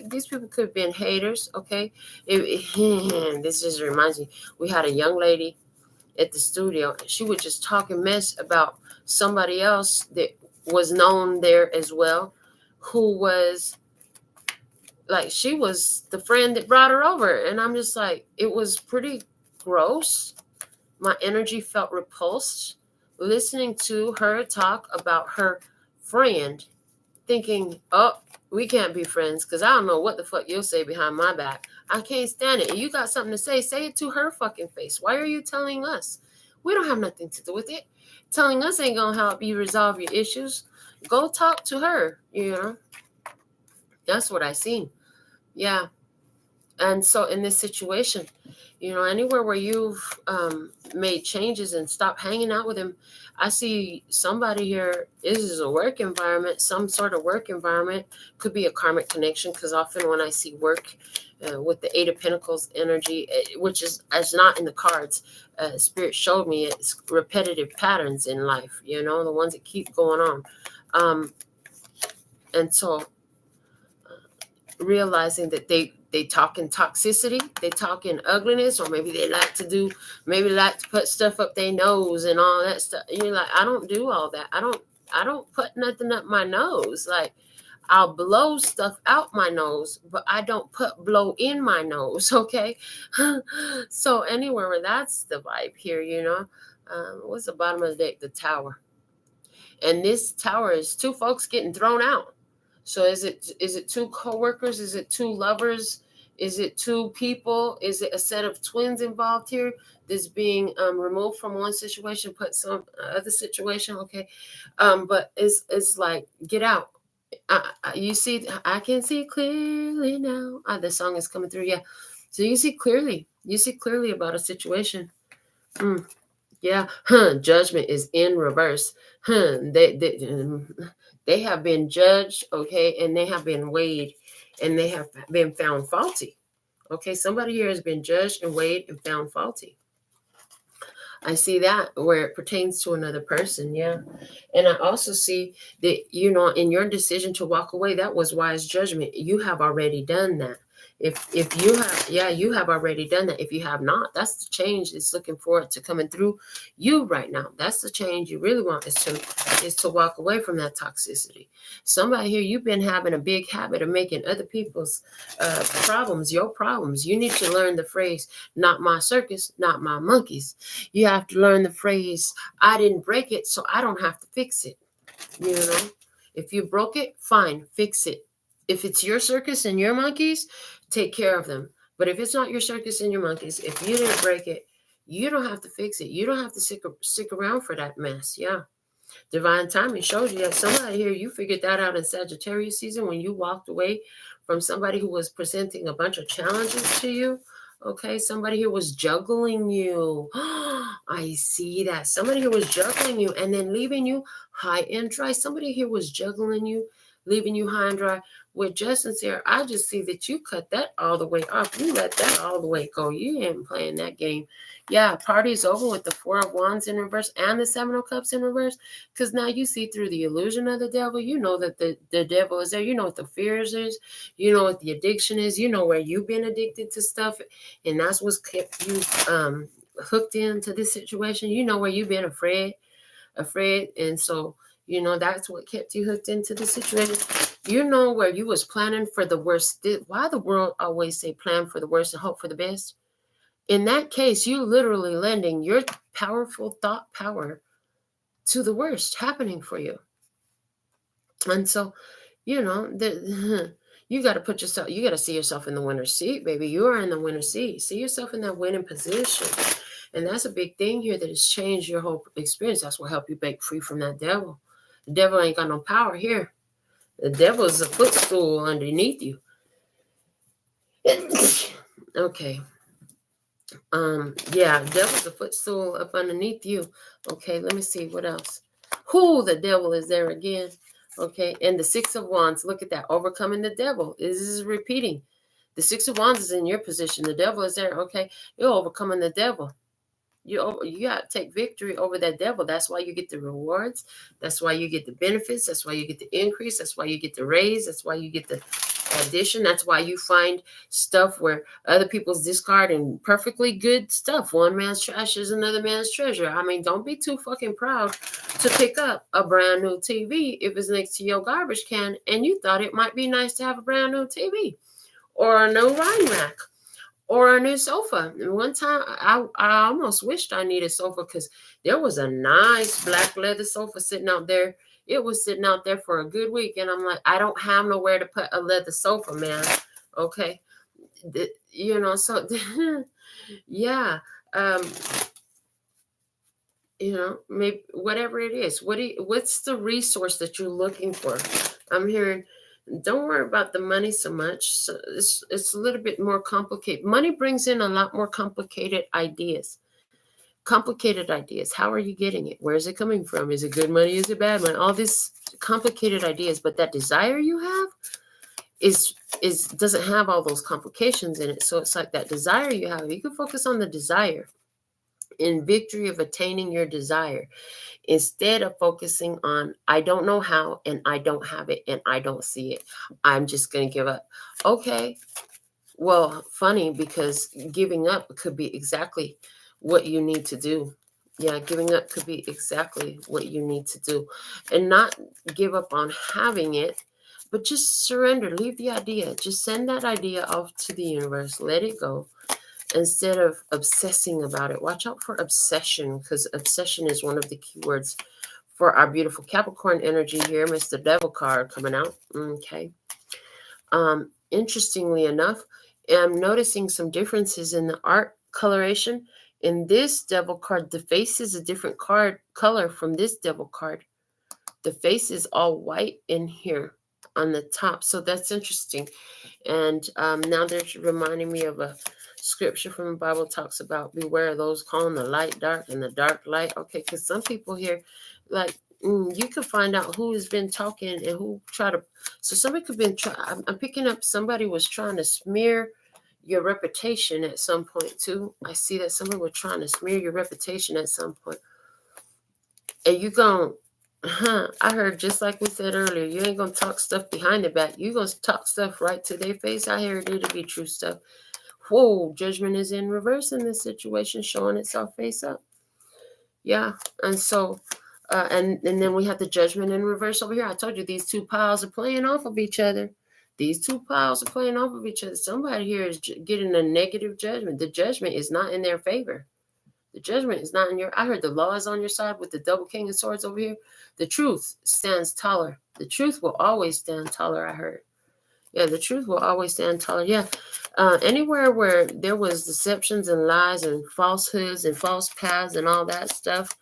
these people could have been haters, okay? This just reminds me, we had a young lady at the studio. She was just talking mess about somebody else that was known there as well, who was like, she was the friend that brought her over. And I'm just like, it was pretty gross. My energy felt repulsed listening to her talk about her friend, thinking, oh, we can't be friends because I don't know what the fuck you'll say behind my back. I can't stand it. You got something to say it to her fucking face. Why are you telling us? We don't have nothing to do with it. Telling us ain't gonna help you resolve your issues. Go talk to her, That's what I seen. Yeah. And so in this situation, anywhere where you've made changes and stopped hanging out with him, I see somebody here. This is a work environment, some sort of work environment. Could be a karmic connection, because often when I see work with the Eight of Pentacles energy, which is not in the cards, Spirit showed me it's repetitive patterns in life, the ones that keep going on. And so realizing that they talk in toxicity, they talk in ugliness, or maybe they like to put stuff up their nose and all that stuff. You're like, I don't do all that. I don't put nothing up my nose. Like, I'll blow stuff out my nose, but I don't blow in my nose, okay? So anywhere where that's the vibe here, what's the bottom of the deck? The Tower. And this Tower is two folks getting thrown out. So is it two coworkers? Is it two lovers? Is it two people? Is it a set of twins involved here? This being removed from one situation, put some other situation, okay? But it's like, get out. You see, I can see clearly now. The song is coming through, yeah. So you see clearly. You see clearly about a situation. Yeah, judgment is in reverse. They have been judged, okay, and they have been weighed, and they have been found faulty. Okay, somebody here has been judged and weighed and found faulty. I see that where it pertains to another person. Yeah. And I also see that, in your decision to walk away, that was wise judgment. You have already done that. If you have, you have already done that. If you have not, that's the change that's looking forward to coming through you right now. That's the change you really want, is to walk away from that toxicity. Somebody here, you've been having a big habit of making other people's problems your problems. You need to learn the phrase, not my circus, not my monkeys. You have to learn the phrase, I didn't break it, so I don't have to fix it. If you broke it, fine, fix it. If it's your circus and your monkeys, take care of them. But if it's not your circus and your monkeys, if you didn't break it, you don't have to fix it. You don't have to stick around for that mess. Yeah. Divine timing shows you that somebody here, you figured that out in Sagittarius season when you walked away from somebody who was presenting a bunch of challenges to you. Okay, somebody here was juggling you. I see that. Somebody here was juggling you and then leaving you high and dry. Somebody here was juggling you, leaving you high and dry. With Justin's here, I just see that you cut that all the way off. You let that all the way go. You ain't playing that game. Yeah, party's over with the Four of Wands in reverse and the Seven of Cups in reverse. Because now you see through the illusion of the devil. You know that the devil is there. You know what the fears is. You know what the addiction is. You know where you've been addicted to stuff. And that's what's kept you hooked into this situation. You know where you've been afraid. And so, that's what kept you hooked into the situation. You know where you was planning for the worst. Why the world always say plan for the worst and hope for the best? In that case, you literally lending your powerful thought power to the worst happening for you. And so, you got to put yourself, you got to see yourself in the winner's seat, baby. You are in the winner's seat. See yourself in that winning position. And that's a big thing here that has changed your whole experience. That's what helped you break free from that devil. The devil ain't got no power here. The devil is a footstool underneath you. Okay. Devil's a footstool up underneath you. Okay, let me see what else. The devil is there again. Okay, and the Six of Wands, look at that, overcoming the devil. This is repeating. The Six of Wands is in your position. The devil is there. Okay, you're overcoming the devil. You got to take victory over that devil. That's why you get the rewards. That's why you get the benefits. That's why you get the increase. That's why you get the raise. That's why you get the addition. That's why you find stuff where other people's discarding perfectly good stuff. One man's trash is another man's treasure. I mean, don't be too fucking proud to pick up a brand new TV if it's next to your garbage can and you thought it might be nice to have a brand new TV or a new wine rack or a new sofa. And one time, I almost wished I needed a sofa because there was a nice black leather sofa sitting out there. It was sitting out there for a good week. And I'm like, I don't have nowhere to put a leather sofa, man. Okay. So, yeah. Maybe whatever it is. What's the resource that you're looking for? I'm hearing, don't worry about the money so much. So it's a little bit more complicated. Money brings in a lot more complicated ideas. How are you getting it? Where is it coming from? Is it good money? Is it bad money? All these complicated ideas. But that desire you have doesn't have all those complications in it. So it's like that desire you have. You can focus on the desire in victory of attaining your desire, instead of focusing on, I don't know how, and I don't have it, and I don't see it. I'm just going to give up. Okay. Well, funny, because giving up could be exactly what you need to do. Yeah, giving up could be exactly what you need to do. And not give up on having it, but just surrender. Leave the idea. Just send that idea off to the universe. Let it go. Instead of obsessing about it. Watch out for obsession, because obsession is one of the keywords for our beautiful Capricorn energy here. Mr. Devil card coming out. Okay. Interestingly enough, I'm noticing some differences in the art coloration. In this Devil card, the face is a different color from this Devil card. The face is all white in here on the top. So that's interesting. And now they're reminding me of a scripture from the Bible talks about beware of those calling the light dark and the dark light. Okay, because some people here, like, you can find out who has been talking and who try to. So somebody could have been I'm picking up somebody was trying to smear your reputation at some point too. I see that someone was trying to smear your reputation at some point. And you gon' I heard, just like we said earlier, you ain't gonna talk stuff behind the back. You gonna talk stuff right to their face. I heard it'll be true stuff. Whoa, judgment is in reverse in this situation, showing itself face up. Yeah, and so, and then we have the judgment in reverse over here. I told you these two piles are playing off of each other. These two piles are playing off of each other. Somebody here is getting a negative judgment. The judgment is not in their favor. The judgment is not in your. I heard the law is on your side with the double king of swords over here. The truth stands taller. The truth will always stand taller. I heard. Yeah, the truth will always stand taller. Yeah. Anywhere where there was deceptions and lies and falsehoods and false paths and all that stuff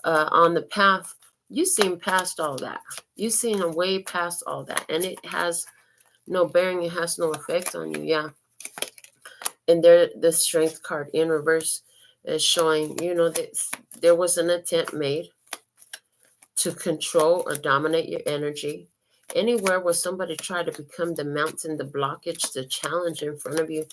on the path, you've seen past all that. You've seen a way past all that. And it has no bearing. It has no effect on you. Yeah. And there, the strength card in reverse is showing, that there was an attempt made to control or dominate your energy. Anywhere where somebody tried to become the mountain, the blockage, the challenge in front of you,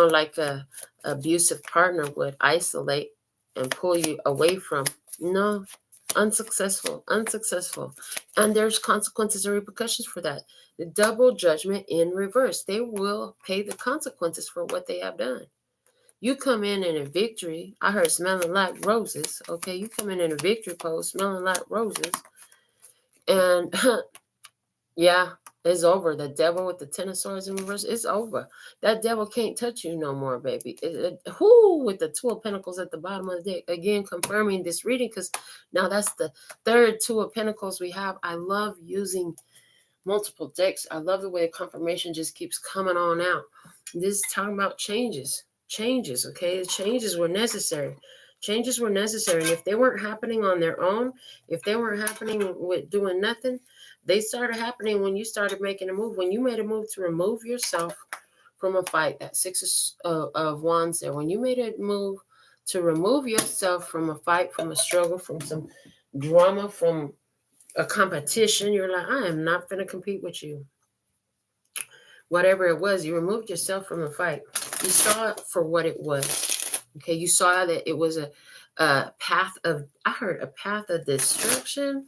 like a abusive partner would isolate and pull you away from. No, unsuccessful. And there's consequences and repercussions for that. The double judgment in reverse. They will pay the consequences for what they have done. You come in a victory. I heard smelling like roses. Okay, you come in a victory pose, smelling like roses. And yeah, it's over. The devil with the 10 of swords in reverse, it's over. That devil can't touch you no more, baby. With the 2 of pentacles at the bottom of the deck. Again, confirming this reading, because now that's the third 2 of pentacles we have. I love using multiple decks. I love the way the confirmation just keeps coming on out. This is talking about changes. Okay? Changes were necessary. And if they weren't happening on their own, if they weren't happening with doing nothing, they started happening when you started making a move. When you made a move to remove yourself from a fight, that 6 of wands there. When you made a move to remove yourself from a fight, from a struggle, from some drama, from a competition, you're like, I am not going to compete with you. Whatever it was, you removed yourself from a fight. You saw it for what it was. Okay, you saw that it was a path of, I heard a path of destruction.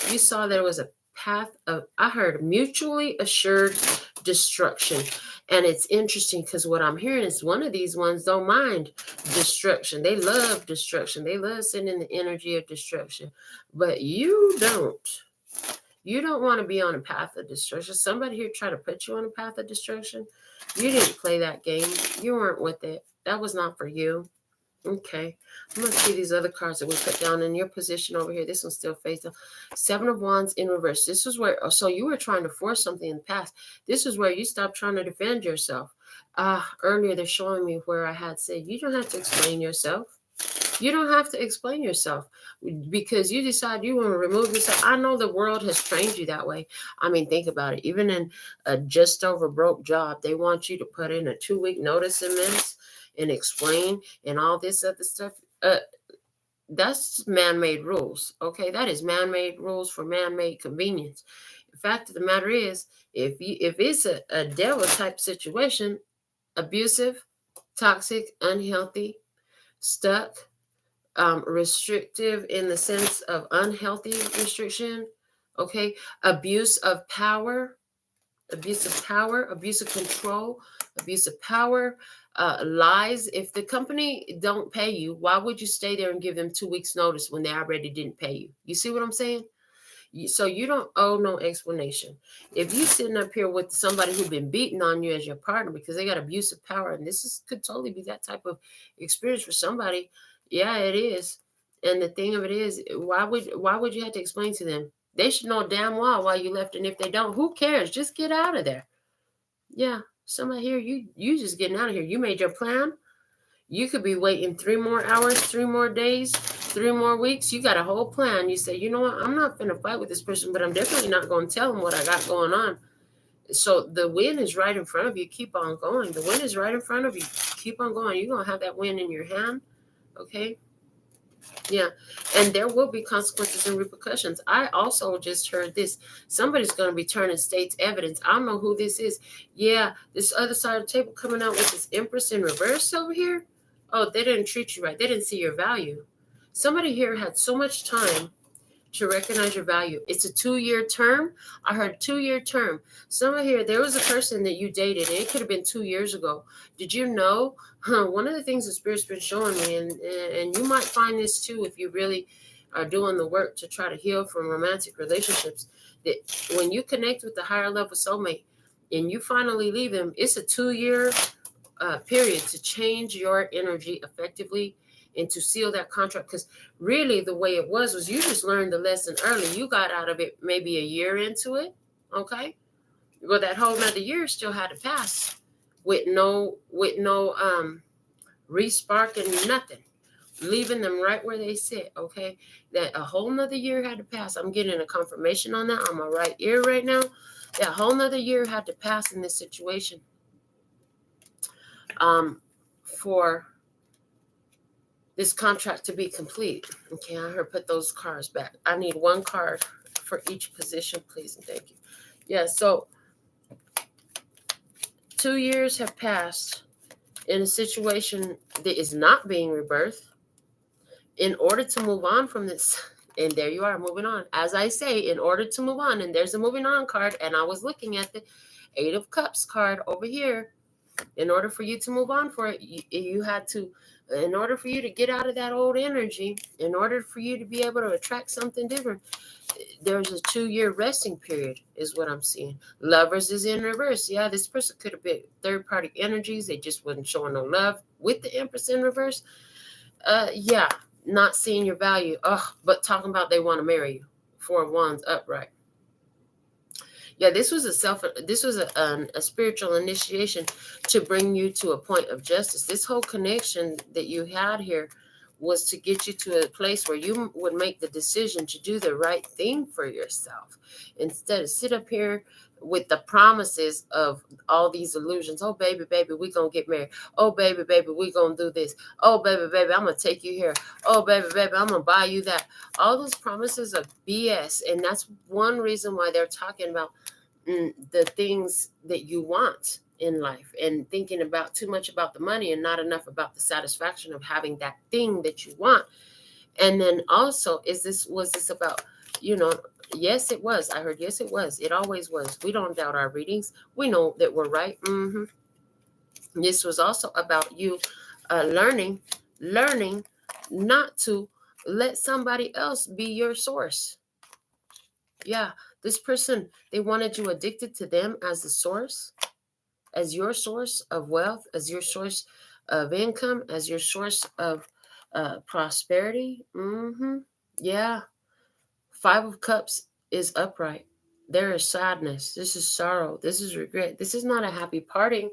You saw there was a path of, I heard mutually assured destruction. And it's interesting because what I'm hearing is one of these ones don't mind destruction. They love destruction. They love sitting in the energy of destruction. But you don't. You don't want to be on a path of destruction. Somebody here tried to put you on a path of destruction. You didn't play that game. You weren't with it. That was not for you. Okay. I'm going to see these other cards that we put down in your position over here. This one's still face down. 7 of Wands in reverse. This is where, so you were trying to force something in the past. This is where you stopped trying to defend yourself. Earlier, they're showing me where I had said, you don't have to explain yourself. You don't have to explain yourself because you decide you want to remove yourself. I know the world has trained you that way. I mean, think about it. Even in a just over broke job, they want you to put in a 2-week notice in this and explain and all this other stuff. That's man-made rules. Okay, that is man-made rules for man-made convenience. The fact of the matter is, if it's a devil type situation, abusive, toxic, unhealthy, stuck, restrictive in the sense of unhealthy restriction, okay, abuse of power, abuse of control, abuse of power, lies. If the company don't pay you, why would you stay there and give them 2 weeks notice when they already didn't pay you? You see what I'm saying? So you don't owe no explanation. If you're sitting up here with somebody who's been beating on you as your partner because they got abusive power, and could totally be that type of experience for somebody. Yeah, it is. And the thing of it is, why would you have to explain to them? They should know damn well why you left, and if they don't, who cares? Just get out of there. Yeah, somebody here, you just getting out of here. You made your plan. You could be waiting 3 more hours, 3 more days, 3 more weeks. You got a whole plan. You say, you know what? I'm not going to fight with this person, but I'm definitely not going to tell them what I got going on. So the win is right in front of you. Keep on going. The win is right in front of you. Keep on going. You're going to have that win in your hand. Okay? Yeah. And there will be consequences and repercussions. I also just heard this. Somebody's going to be turning state's evidence. I don't know who this is. Yeah. This other side of the table coming out with this Empress in reverse over here. Oh, they didn't treat you right. They didn't see your value. Somebody here had so much time to recognize your value. It's a 2-year term. I heard 2-year term. Somewhere here, there was a person that you dated, and it could have been 2 years ago. Did you know? One of the things the Spirit's been showing me, and you might find this too if you really are doing the work to try to heal from romantic relationships, that when you connect with the higher level soulmate and you finally leave them, it's a 2-year period to change your energy effectively and to seal that contract. Because really the way it was you just learned the lesson early. You got out of it maybe a year into it. Okay. Well, that whole another year still had to pass with no resparking, nothing, leaving them right where they sit. Okay. That a whole nother year had to pass. I'm getting a confirmation on that on my right ear right now. That whole nother year had to pass in this situation. For this contract to be complete. Okay, I heard put those cards back. I need one card for each position, please and thank you. Yeah, so 2 years have passed in a situation that is not being rebirthed. In order to move on from this, and there you are, moving on. As I say, in order to move on, and there's a moving on card, and I was looking at the 8 of Cups card over here. In order for you to move on for it, you had to, in order for you to get out of that old energy, in order for you to be able to attract something different, there's a 2-year resting period is what I'm seeing. Lovers is in reverse. Yeah, this person could have been third-party energies. They just wasn't showing no love with the Empress in reverse. Yeah, not seeing your value. But talking about they want to marry you. 4 of Wands upright. Yeah, this was a spiritual initiation to bring you to a point of justice. This whole connection that you had here was to get you to a place where you would make the decision to do the right thing for yourself instead of sit up here with the promises of all these illusions. Oh, baby, we gonna get married. Oh, baby, we gonna do this. Oh, baby, I'm gonna take you here. Oh, baby, I'm gonna buy you that. All those promises are BS, and that's one reason why they're talking about the things that you want in life and thinking about too much about the money and not enough about the satisfaction of having that thing that you want. And then also, was this about, yes, it was. I heard, yes, it was. It always was. We don't doubt our readings. We know that we're right. This was also about you learning not to let somebody else be your source. Yeah, this person, they wanted you addicted to them as the source, as your source of wealth, as your source of income, as your source of prosperity. Yeah. 5 of Cups is upright. There is sadness. This is sorrow. This is regret. This is not a happy parting,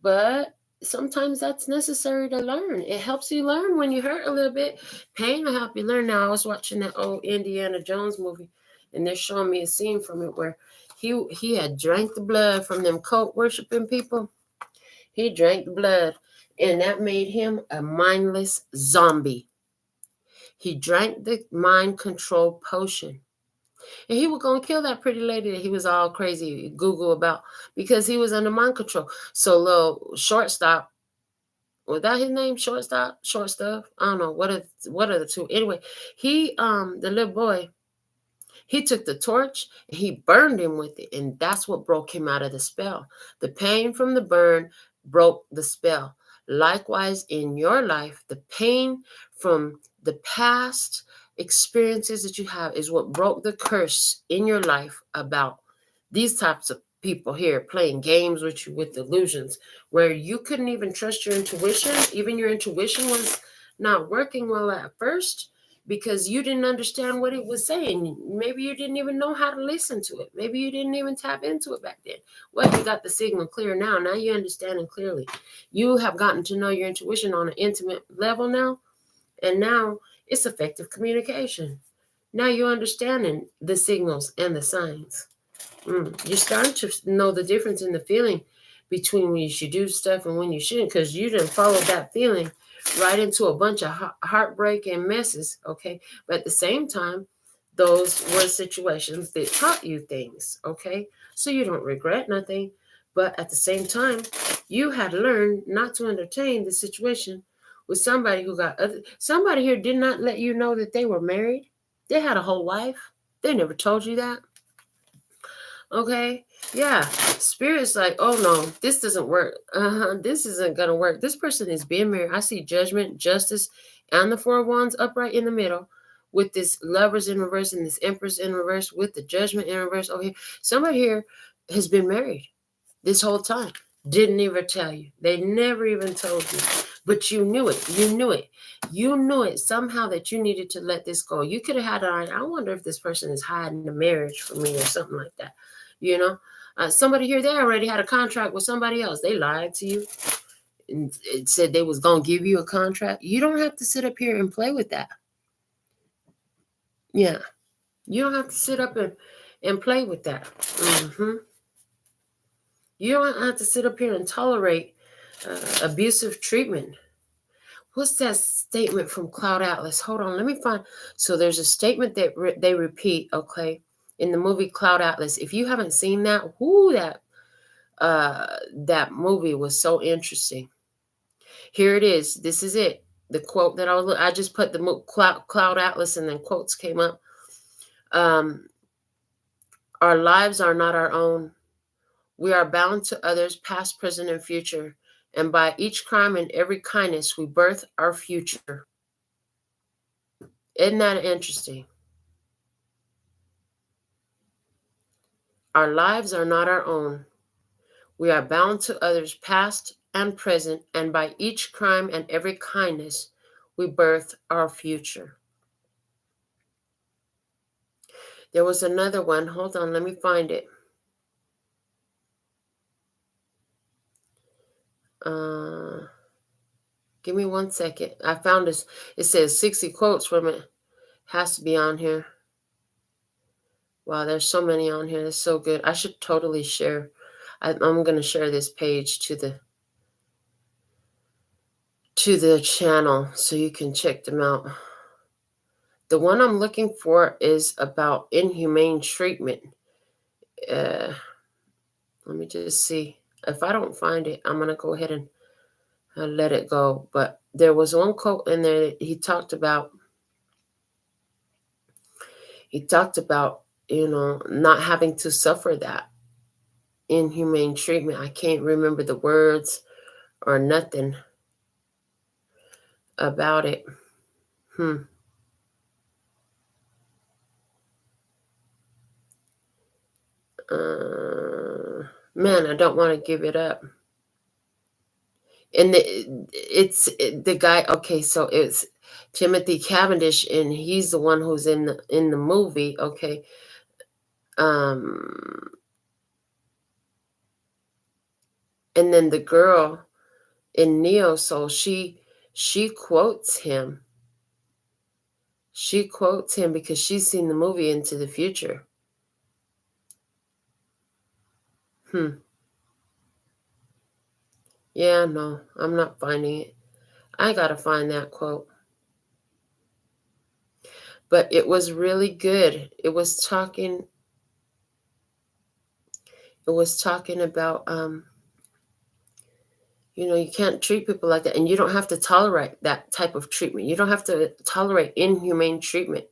but sometimes that's necessary to learn. It helps you learn when you hurt a little bit. Pain will help you learn. Now, I was watching that old Indiana Jones movie, and they're showing me a scene from it where he had drank the blood from them cult worshiping people. He drank the blood, and that made him a mindless zombie. He drank the mind control potion. And he was going to kill that pretty lady that he was all crazy Google about because he was under mind control. So little Shortstop, was that his name? Short Stuff? I don't know. What are the two? Anyway, he, the little boy, he took the torch and he burned him with it. And that's what broke him out of the spell. The pain from the burn broke the spell. Likewise, in your life, the pain from the past experiences that you have is what broke the curse in your life about these types of people here playing games with you with illusions where you couldn't even trust your intuition. Even your intuition was not working well at first because you didn't understand what it was saying. Maybe you didn't even know how to listen to it. Maybe you didn't even tap into it back then. Well, you got the signal clear now. Now you understand it clearly. You have gotten to know your intuition on an intimate level now. And now it's effective communication. Now you're understanding the signals and the signs. You're starting to know the difference in the feeling between when you should do stuff and when you shouldn't, because you didn't follow that feeling right into a bunch of heartbreak and messes, okay? But at the same time, those were situations that taught you things, okay? So you don't regret nothing. But at the same time, you had learned not to entertain the situation with somebody who got somebody here did not let you know that they were married. They had a whole life. They never told you that. Okay? Yeah. Spirit's like, oh no, this doesn't work. This isn't gonna work. This person is being married. I see judgment, justice, and the Four of Wands upright in the middle, with this Lovers in reverse and this Empress in reverse, with the Judgment in reverse. Okay, somebody here has been married this whole time. Didn't even tell you. They never even told you. But you knew it. You knew it. You knew it somehow that you needed to let this go. You could have had I wonder if this person is hiding the marriage from me or something like that. You know? Somebody here, they already had a contract with somebody else. They lied to you and it said they was going to give you a contract. You don't have to sit up here and play with that. Yeah. You don't have to sit up and play with that. You don't have to sit up here and tolerate abusive treatment. What's that statement from Cloud Atlas? Hold on, let me find. So there's a statement that they repeat, okay, in the movie Cloud Atlas. If you haven't seen that, that movie was so interesting. Here it is. This is it. The quote that I just put the Cloud Atlas and then quotes came up. Our lives are not our own. We are bound to others, past, present, and future. And by each crime and every kindness, we birth our future. Isn't that interesting? Our lives are not our own. We are bound to others, past and present, and by each crime and every kindness, we birth our future. There was another one. Hold on, let me find it. Give me 1 second. I found this. It says 60 quotes from it. Has to be on here. Wow, there's so many on here. It's so good. I should totally share. I'm going to share this page to the channel so you can check them out. The one I'm looking for is about inhumane treatment. Let me just see. If I don't find it, I'm going to go ahead and let it go. But there was one quote in there that he talked about, not having to suffer that inhumane treatment. I can't remember the words or nothing about it. Man, I don't want to give it up. And it's the guy. Okay, so it's Timothy Cavendish, and he's the one who's in the movie. Okay, and then the girl in Neo Soul, she quotes him. She quotes him because she's seen the movie Into the Future. Yeah, no, I'm not finding it. I gotta find that quote. But it was really good. It was talking about you can't treat people like that, and you don't have to tolerate that type of treatment. You don't have to tolerate inhumane treatment.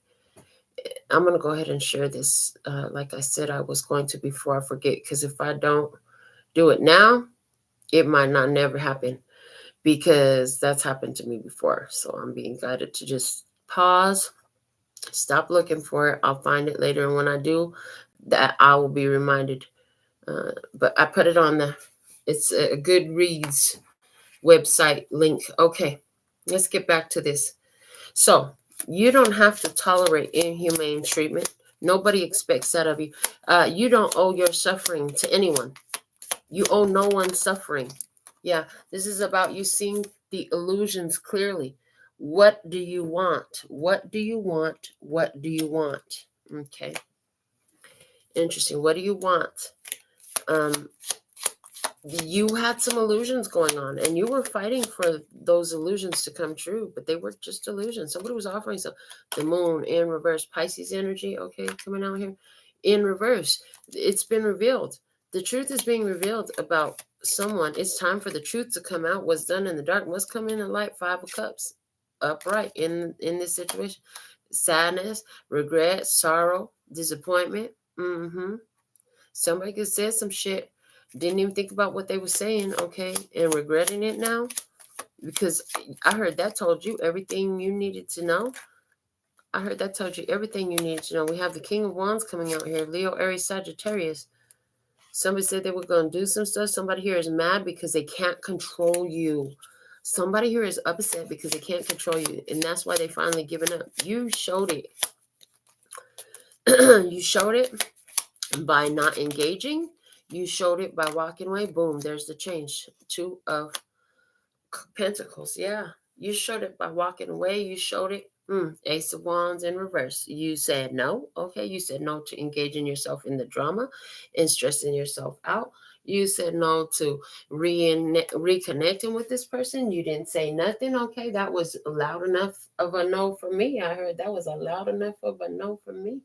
I'm going to go ahead and share this. Like I said, I was going to before I forget, because if I don't do it now, it might not never happen, because that's happened to me before. So I'm being guided to just pause, stop looking for it. I'll find it later. And when I do, that I will be reminded. But I put it on it's a Goodreads website link. Okay, let's get back to this. So you don't have to tolerate inhumane treatment. Nobody expects that of you. You don't owe your suffering to anyone. You owe no one suffering. Yeah, this is about you seeing the illusions clearly. What do you want? What do you want? What do you want? Okay. Interesting. What do you want? you had some illusions going on, and you were fighting for those illusions to come true, but they were just illusions. Somebody was offering some. The moon in reverse, Pisces energy, okay, coming out here in reverse. It's been revealed. The truth is being revealed about someone. It's time for the truth to come out. What's done in the dark must come in the light. 5 of Cups, upright in this situation. Sadness, regret, sorrow, disappointment. Somebody could say some shit, didn't even think about what they were saying, okay, and regretting it now, because I heard that told you everything you needed to know. I heard that told you everything you needed to know. We have the King of Wands coming out here, Leo, Aries, Sagittarius. Somebody said they were going to do some stuff. Somebody here is mad because they can't control you. Somebody here is upset because they can't control you, and that's why they finally given up. You showed it. You showed it by not engaging. You showed it by walking away. Boom, there's the change. 2 of Pentacles. Yeah, you showed it by walking away. You showed it. Ace of Wands in reverse. You said no. Okay, you said no to engaging yourself in the drama and stressing yourself out. You said no to reconnecting with this person. You didn't say nothing. Okay, that was loud enough of a no for me. I heard that was a loud enough of a no for me.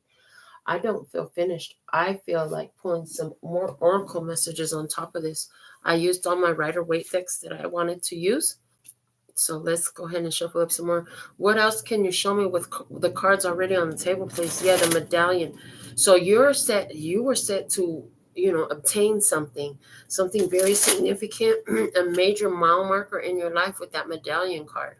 I don't feel finished. I feel like pulling some more oracle messages on top of this. I used all my Rider-Waite decks that I wanted to use. So let's go ahead and shuffle up some more. What else can you show me with the cards already on the table, please? Yeah, the medallion. So you were set to, obtain something very significant, a major mile marker in your life with that medallion card.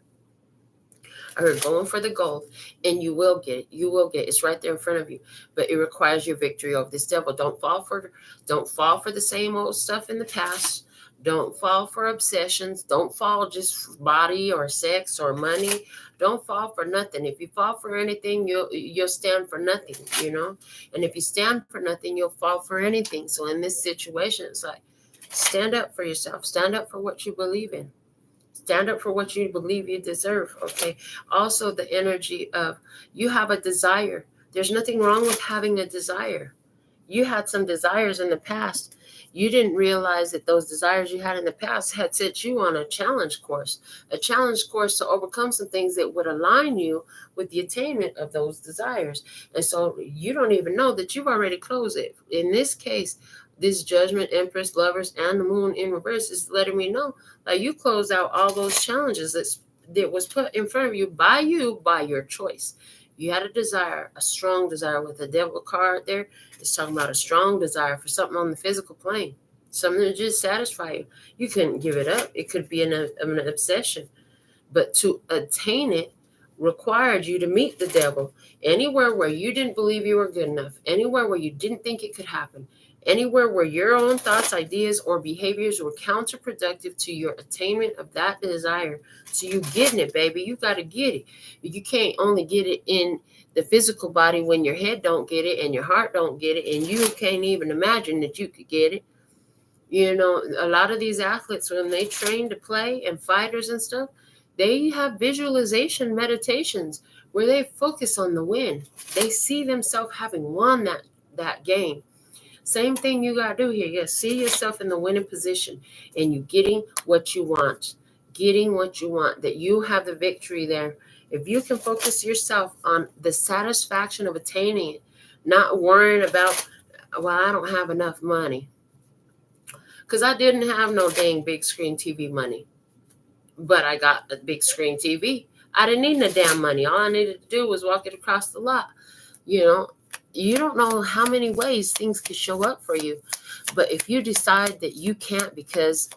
I heard going for the gold, and you will get it. You will get it. It's right there in front of you. But it requires your victory over this devil. Don't fall for the same old stuff in the past. Don't fall for obsessions. Don't fall just for body or sex or money. Don't fall for nothing. If you fall for anything, you'll stand for nothing, And if you stand for nothing, you'll fall for anything. So in this situation, it's like, stand up for yourself. Stand up for what you believe in. Stand up for what you believe you deserve, okay? Also, the energy of you have a desire. There's nothing wrong with having a desire. You had some desires in the past. You didn't realize that those desires you had in the past had set you on a challenge course to overcome some things that would align you with the attainment of those desires. And so you don't even know that you've already closed it. In this case, this Judgment, Empress, Lovers, and the Moon in reverse is letting me know that you closed out all those challenges that was put in front of you by your choice. You had a desire, a strong desire with the devil card there. It's talking about a strong desire for something on the physical plane, something to just satisfy you. You couldn't give it up. It could be an obsession. But to attain it required you to meet the devil anywhere where you didn't believe you were good enough, anywhere where you didn't think it could happen, anywhere where your own thoughts, ideas, or behaviors were counterproductive to your attainment of that desire. So you getting it, baby. You got to get it. You can't only get it in the physical body when your head don't get it and your heart don't get it, and you can't even imagine that you could get it. A lot of these athletes, when they train to play, and fighters and stuff, they have visualization meditations where they focus on the win. They see themselves having won that game. Same thing you got to do here. You see yourself in the winning position, and you getting what you want, that you have the victory there. If you can focus yourself on the satisfaction of attaining it, not worrying about, well, I don't have enough money. Because I didn't have no dang big screen TV money, but I got a big screen TV. I didn't need no damn money. All I needed to do was walk it across the lot. You don't know how many ways things could show up for you. But if you decide that you can't because,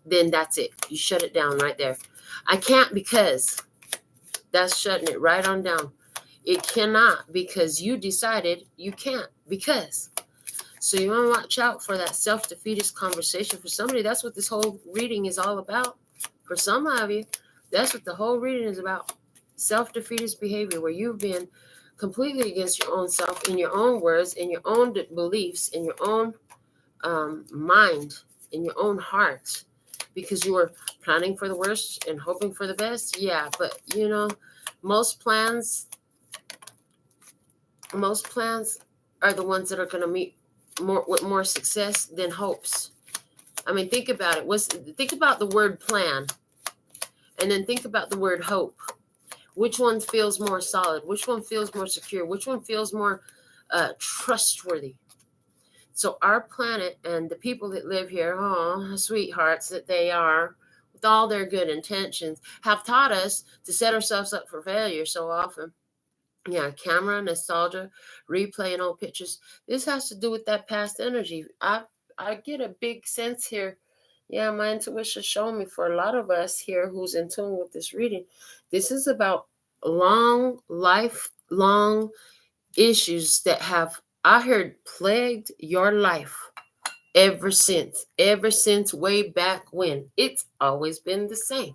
then that's it. You shut it down right there. I can't because, that's shutting it right on down. It cannot because you decided you can't because. So you want to watch out for that self-defeatist conversation. For somebody, that's what this whole reading is all about. For some of you, that's what the whole reading is about. Self-defeatist behavior, where you've been completely against your own self, in your own words, in your own beliefs, in your own mind, in your own heart, because you were planning for the worst and hoping for the best. Yeah, but most plans are the ones that are going to meet with more success than hopes. I mean, think about it. Think about the word plan, and then think about the word hope. Which one feels more solid? Which one feels more secure? Which one feels more trustworthy? So our planet and the people that live here, oh, sweethearts that they are, with all their good intentions, have taught us to set ourselves up for failure so often. Yeah, camera, nostalgia, replaying old pictures. This has to do with that past energy. I get a big sense here. Yeah, my intuition showing me for a lot of us here who's in tune with this reading. This is about lifelong issues that have, I heard, plagued your life ever since way back when. It's always been the same.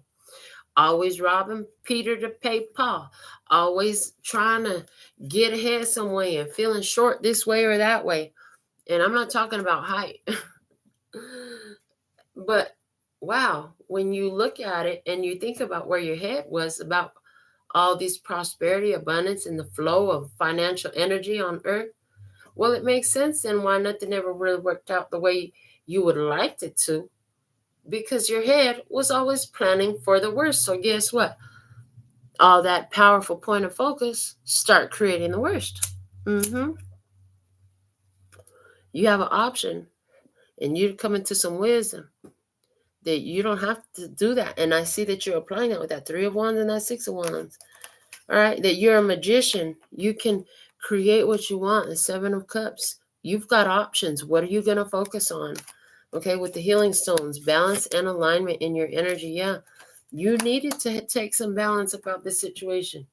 Always robbing Peter to pay Paul. Always trying to get ahead some way and feeling short this way or that way. And I'm not talking about height. But wow, when you look at it and you think about where your head was about all this prosperity, abundance, and the flow of financial energy on earth, well, it makes sense then why nothing ever really worked out the way you would have liked it to, because your head was always planning for the worst. So guess what? All that powerful point of focus start creating the worst. You have an option, and you come into some wisdom that you don't have to do that. And I see that you're applying that with that 3 of Wands and that 6 of Wands. All right, that you're a magician. You can create what you want. The 7 of Cups. You've got options. What are you going to focus on? Okay, with the healing stones, balance and alignment in your energy. Yeah, you needed to take some balance about this situation.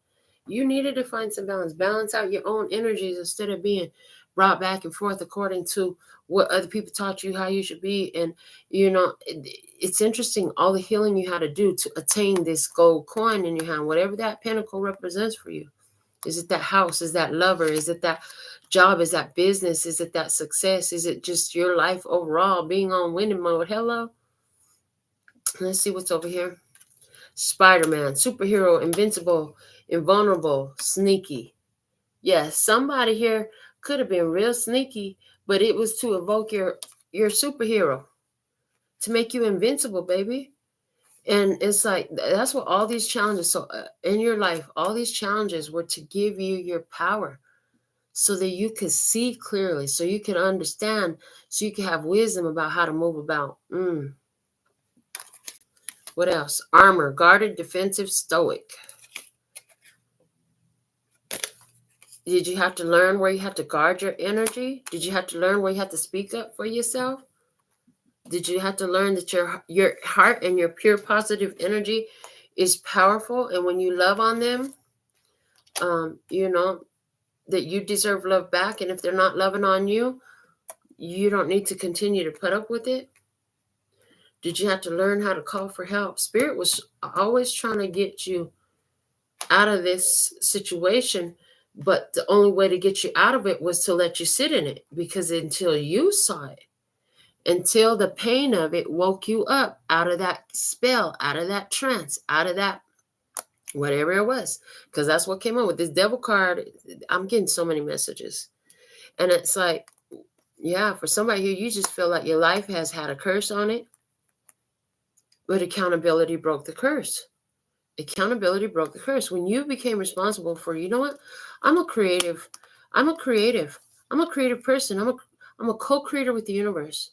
You needed to find some balance. Balance out your own energies instead of being brought back and forth according to what other people taught you how you should be. And, it's interesting, all the healing you had to do to attain this gold coin in your hand, whatever that pinnacle represents for you. Is it that house? Is that lover? Is it that job? Is that business? Is it that success? Is it just your life overall being on winning mode? Hello. Let's see what's over here. Spider-Man, superhero, invincible, invulnerable, sneaky. Yes, somebody here could have been real sneaky, but it was to evoke your superhero, to make you invincible, baby. And it's like, that's what all these challenges, so in your life, all these challenges were to give you your power so that you could see clearly, so you could understand, so you could have wisdom about how to move about. What else? Armor, guarded, defensive, stoic. Did you have to learn where you had to guard your energy? Did you have to learn where you had to speak up for yourself? Did you have to learn that your heart and your pure positive energy is powerful, and when you love on them, that you deserve love back, and if they're not loving on you, you don't need to continue to put up with it? Did you have to learn how to call for help? Spirit was always trying to get you out of this situation, but the only way to get you out of it was to let you sit in it, because until you saw it, until the pain of it woke you up out of that spell, out of that trance, out of that whatever it was, because that's what came up with this devil card. I'm getting so many messages, and it's like, yeah, for somebody here, you just feel like your life has had a curse on it, but accountability broke the curse. Accountability broke the curse. When you became responsible for, you know what? I'm a creative person. I'm a co-creator with the universe.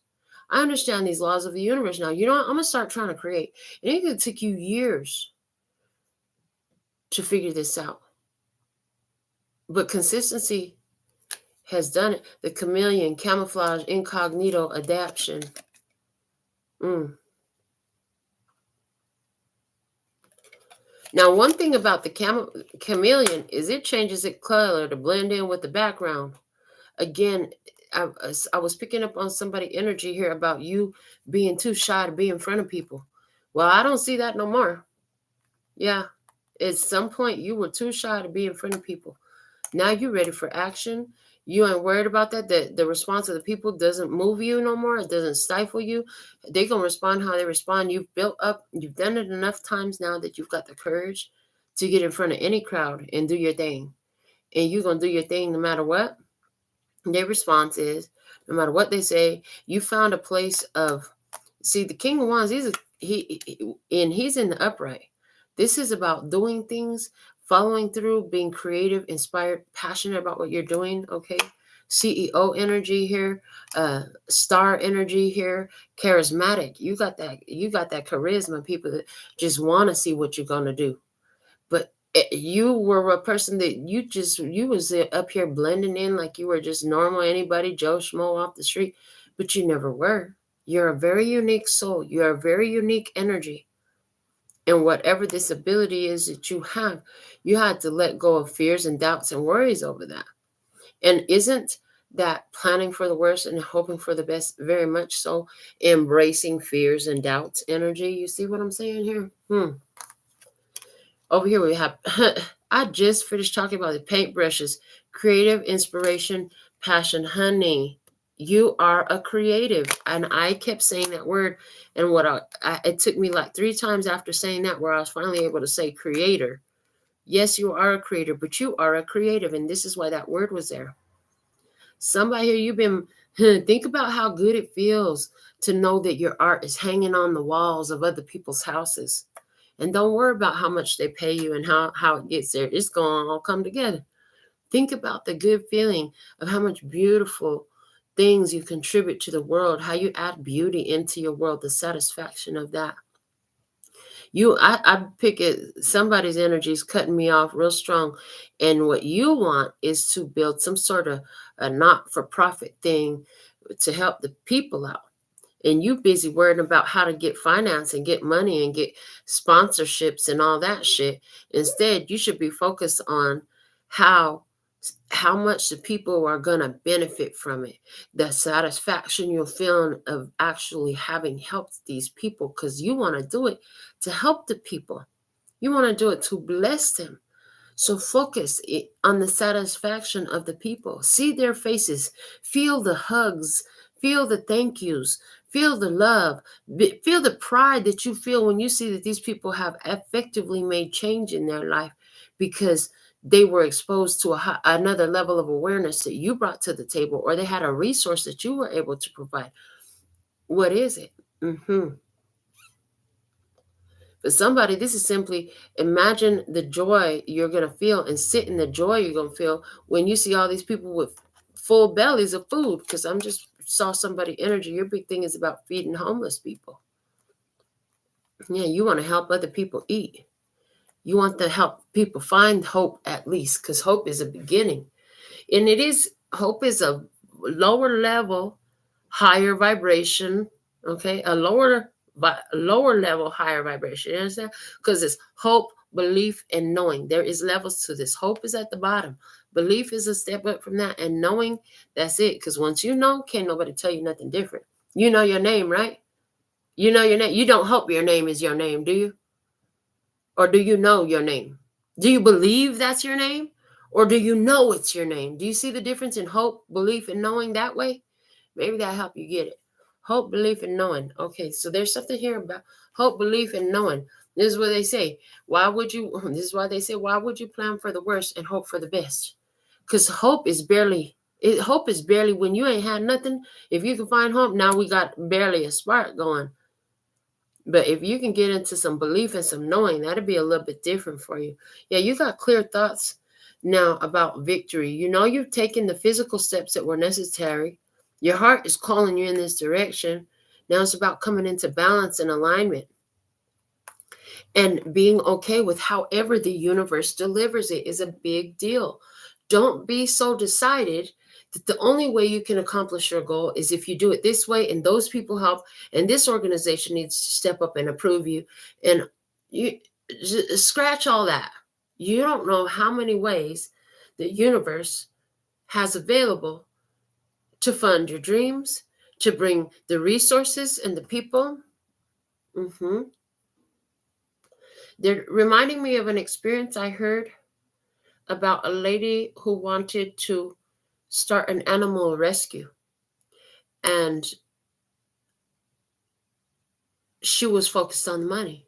I understand these laws of the universe now. You know what? I'm going to start trying to create. It ain't going to take you years to figure this out. But consistency has done it. The chameleon, camouflage, incognito, adaption. Now, one thing about the chameleon is it changes its color to blend in with the background. Again, I was picking up on somebody energy here about you being too shy to be in front of people. Well, I don't see that no more. Yeah, at some point you were too shy to be in front of people. Now you're ready for action. You ain't worried about that. The response of the people doesn't move you no more. It doesn't stifle you. They're going to respond how they respond. You've built up, you've done it enough times now that you've got the courage to get in front of any crowd and do your thing. And you're going to do your thing no matter what. Their response is, no matter what they say, you found a place of See, the King of Wands, he's in the upright. This is about doing things, following through, being creative, inspired, passionate about what you're doing. Okay, CEO energy here, star energy here, charismatic. You got that. You got that charisma. People that just want to see what you're gonna do. But you were a person that you was up here blending in like you were just normal anybody, Joe Schmo off the street, but you never were. You're a very unique soul. You're a very unique energy. And whatever this ability is that you had to let go of fears and doubts and worries over that. And isn't that planning for the worst and hoping for the best very much so embracing fears and doubts energy? You see what I'm saying here? Over here we have, I just finished talking about the paintbrushes, creative inspiration, passion, honey. You are a creative. And I kept saying that word. And it took me like 3 times after saying that where I was finally able to say creator. Yes, you are a creator, but you are a creative. And this is why that word was there. Somebody here, you've been, think about how good it feels to know that your art is hanging on the walls of other people's houses. And don't worry about how much they pay you and how it gets there. It's going to all come together. Think about the good feeling of how much beautiful things you contribute to the world, how you add beauty into your world, the satisfaction of that. I pick it, somebody's energy is cutting me off real strong. And what you want is to build some sort of a not-for-profit thing to help the people out. And you busy worrying about how to get finance and get money and get sponsorships and all that shit. Instead, you should be focused on how much the people are going to benefit from it. The satisfaction you're feeling of actually having helped these people, because you want to do it to help the people. You want to do it to bless them. So focus on the satisfaction of the people. See their faces. Feel the hugs. Feel the thank yous. Feel the love. Feel the pride that you feel when you see that these people have effectively made change in their life because they were exposed to another level of awareness that you brought to the table, or they had a resource that you were able to provide. What is it? For somebody, this is simply imagine the joy you're going to feel and sit in the joy you're going to feel when you see all these people with full bellies of food. Because I'm just saw somebody energy. Your big thing is about feeding homeless people. Yeah, you want to help other people eat. You want to help people find hope at least, because hope is a beginning. And hope is a lower level, higher vibration, okay? A lower level, higher vibration. You understand? Because it's hope, belief, and knowing. There is levels to this. Hope is at the bottom. Belief is a step up from that. And knowing, that's it. Because once you know, can't nobody tell you nothing different. You know your name, right? You know your name. You don't hope your name is your name, do you? Or do you know your name? Do you believe that's your name? Or do you know it's your name? Do you see the difference in hope, belief, and knowing that way? Maybe that'll help you get it. Hope, belief, and knowing. Okay, so there's something here about hope, belief, and knowing. This is what they say. This is why they say, why would you plan for the worst and hope for the best? Because hope is barely when you ain't had nothing. If you can find hope, now we got barely a spark going. But if you can get into some belief and some knowing, that'll be a little bit different for you. Yeah, you got clear thoughts now about victory. You know you've taken the physical steps that were necessary. Your heart is calling you in this direction. Now it's about coming into balance and alignment and being okay with however the universe delivers it is a big deal. Don't be so decided that the only way you can accomplish your goal is if you do it this way and those people help and this organization needs to step up and approve you. And you scratch all that. You don't know how many ways the universe has available to fund your dreams, to bring the resources and the people. They're reminding me of an experience I heard about a lady who wanted to start an animal rescue. And she was focused on the money.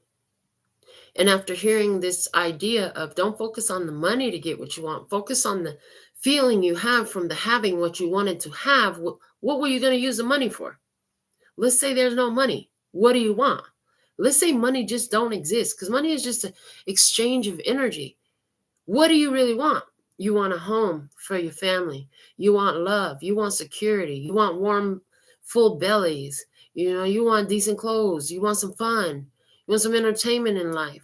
And after hearing this idea of don't focus on the money to get what you want, focus on the feeling you have from the having what you wanted to have, what were you going to use the money for? Let's say there's no money. What do you want? Let's say money just don't exist, because money is just an exchange of energy. What do you really want? You want a home for your family. You want love. You want security. You want warm, full bellies. You want decent clothes. You want some fun. You want some entertainment in life.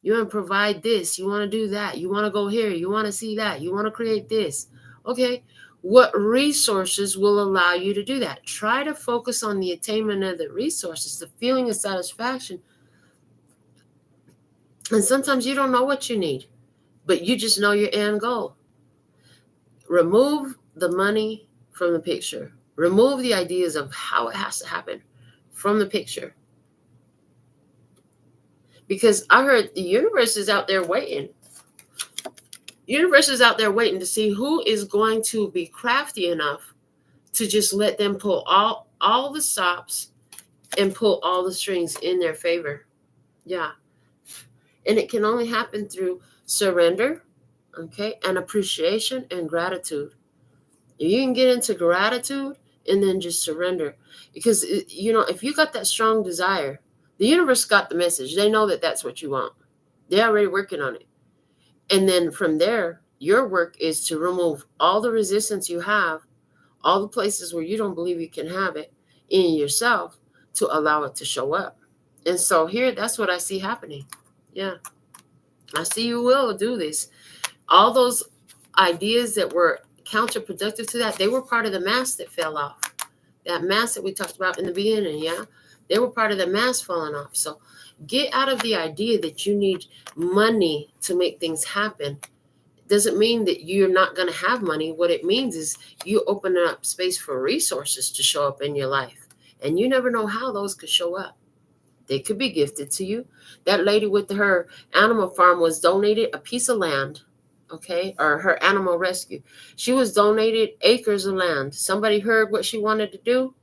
You want to provide this. You want to do that. You want to go here. You want to see that. You want to create this. Okay. What resources will allow you to do that? Try to focus on the attainment of the resources, the feeling of satisfaction. And sometimes you don't know what you need, but you just know your end goal. Remove the money from the picture. Remove the ideas of how it has to happen from the picture. Because I heard the universe is out there waiting. Universe is out there waiting to see who is going to be crafty enough to just let them pull all the stops and pull all the strings in their favor. Yeah. And it can only happen through surrender, okay, and appreciation and gratitude. You can get into gratitude and then just surrender. Because, if you got that strong desire, the universe got the message. They know that that's what you want. They're already working on it. And then from there, your work is to remove all the resistance you have, all the places where you don't believe you can have it in yourself, to allow it to show up. And so here, that's what I see happening. Yeah. I see you will do this. All those ideas that were counterproductive to that, they were part of the mask that fell off. That mask that we talked about in the beginning, yeah? They were part of the mask falling off. So get out of the idea that you need money to make things happen. Doesn't mean that you're not going to have money. What it means is you open up space for resources to show up in your life. And you never know how those could show up. They could be gifted to you. That lady with her animal farm was donated a piece of land, okay, or her animal rescue. She was donated acres of land. Somebody heard what she wanted to do,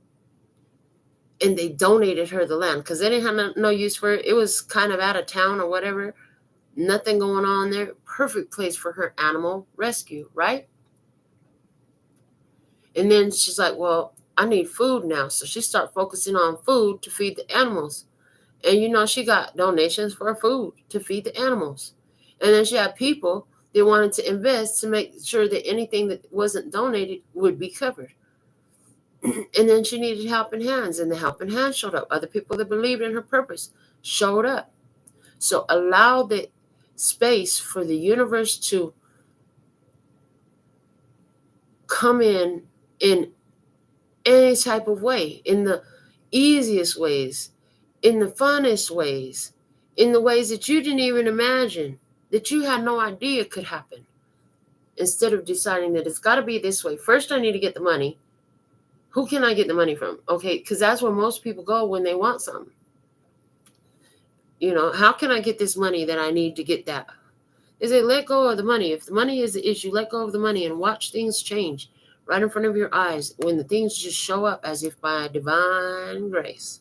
and they donated her the land because they didn't have no use for it. It was kind of out of town or whatever. Nothing going on there. Perfect place for her animal rescue, right? And then she's like, well, I need food now. So she started focusing on food to feed the animals. And, she got donations for food to feed the animals. And then she had people that wanted to invest to make sure that anything that wasn't donated would be covered. And then she needed helping hands, and the helping hands showed up. Other people that believed in her purpose showed up. So allow the space for the universe to come in any type of way, in the easiest ways, in the funnest ways, in the ways that you didn't even imagine, that you had no idea could happen. Instead of deciding that it's got to be this way. First, I need to get the money. Who can I get the money from? Okay, because that's where most people go when they want something. How can I get this money that I need to get that? They say, let go of the money. If the money is the issue, let go of the money and watch things change right in front of your eyes when the things just show up as if by divine grace.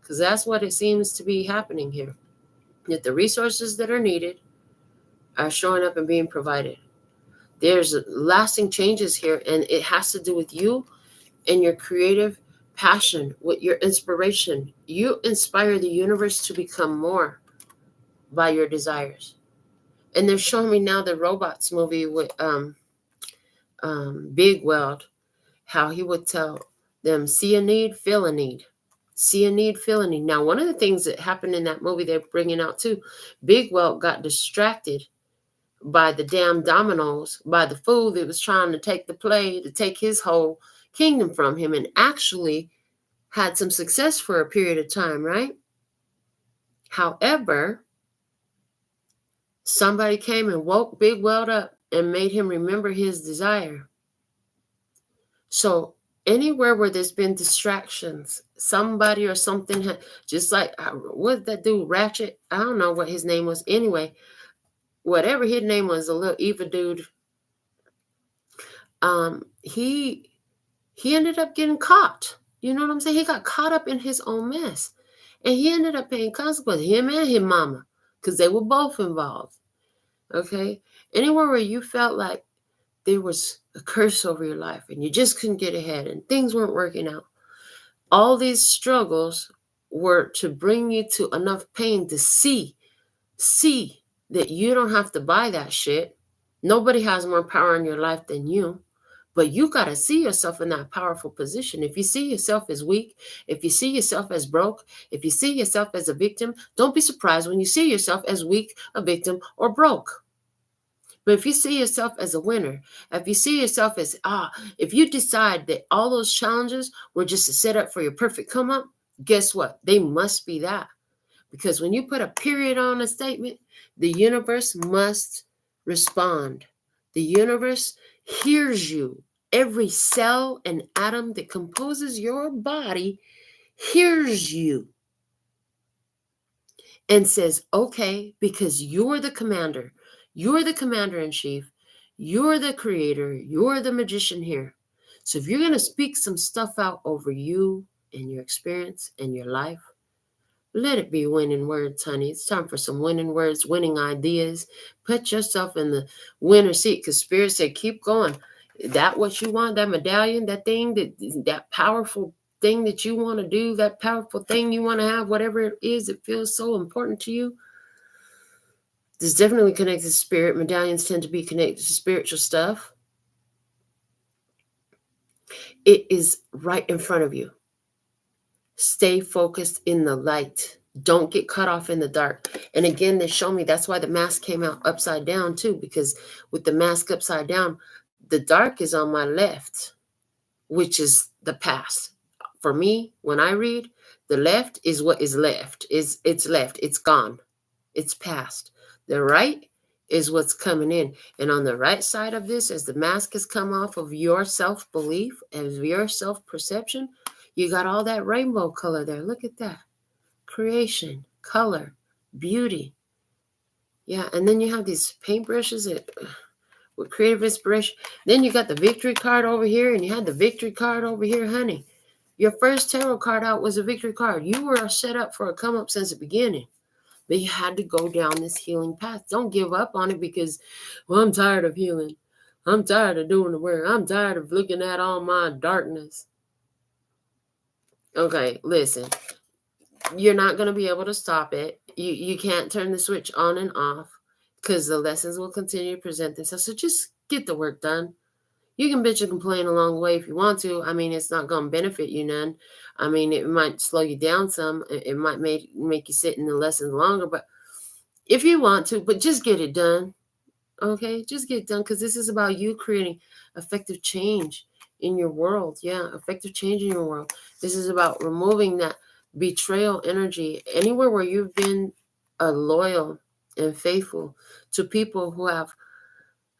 Because that's what it seems to be happening here. That the resources that are needed are showing up and being provided. There's lasting changes here, and it has to do with you and your creative passion, with your inspiration. You inspire the universe to become more by your desires. And they're showing me now the Robots movie with Big Weld, how he would tell them, see a need, feel a need. See a need, feel a need. Now, one of the things that happened in that movie they're bringing out too, Big Weld got distracted by the damn dominoes, by the fool that was trying to take his whole kingdom from him, and actually had some success for a period of time, right? However, somebody came and woke Big Weld up and made him remember his desire. So anywhere where there's been distractions, somebody or something, just like, what did that dude, Ratchet? I don't know what his name was. Anyway, whatever his name was, a little evil dude, he ended up getting caught. You know what I'm saying? He got caught up in his own mess. And he ended up paying consequences, him and his mama, because they were both involved. Okay? Anywhere where you felt like there was a curse over your life and you just couldn't get ahead and things weren't working out, all these struggles were to bring you to enough pain to see that you don't have to buy that shit. Nobody has more power in your life than you. But you got to see yourself in that powerful position. If you see yourself as weak, if you see yourself as broke, if you see yourself as a victim, don't be surprised when you see yourself as weak, a victim, or broke. But if you see yourself as a winner, if you see yourself as, if you decide that all those challenges were just a setup for your perfect come up, guess what? They must be that. Because when you put a period on a statement, the universe must respond. The universe hears you. Every cell and atom that composes your body hears you and says, okay, because you're the commander. You're the commander in chief. You're the creator. You're the magician here. So if you're going to speak some stuff out over you and your experience and your life, let it be winning words, honey. It's time for some winning words, winning ideas. Put yourself in the winner seat, because Spirit said, keep going. That what you want, that medallion, that thing, that powerful thing that you want to do, that powerful thing you want to have, whatever it is that feels so important to you, this definitely connected to spirit. Medallions tend to be connected to spiritual stuff. It is right in front of you. Stay focused in the light. Don't get cut off in the dark. And again, they show me that's why the mask came out upside down too, because with the mask upside down, the dark is on my left, which is the past. For me, when I read, the left is what is left. It's left. It's gone. It's past. The right is what's coming in. And on the right side of this, as the mask has come off of your self-belief, as your self-perception, you got all that rainbow color there. Look at that. Creation, color, beauty. Yeah, and then you have these paintbrushes with creative inspiration. Then you got the victory card over here, and you had the victory card over here, honey. Your first tarot card out was a victory card. You were set up for a come up since the beginning. But you had to go down this healing path. Don't give up on it because, well, I'm tired of healing. I'm tired of doing the work. I'm tired of looking at all my darkness. Okay, listen. You're not going to be able to stop it. You can't turn the switch on and off because the lessons will continue to present themselves. So just get the work done. You can bitch and complain along the way if you want to. I mean, it's not going to benefit you none. I mean, it might slow you down some. It might make you sit in the lessons longer. But if you want to, but just get it done. Okay? Just get it done, because this is about you creating effective change in your world. Yeah, effective change in your world. This is about removing that betrayal energy anywhere where you've been loyal and faithful to people who have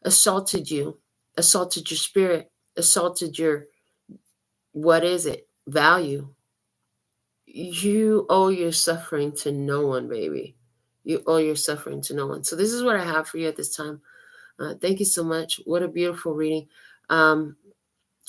assaulted you, assaulted your spirit, assaulted your, value. You owe your suffering to no one, baby. You owe your suffering to no one. So this is what I have for you at this time. Thank you so much. What a beautiful reading.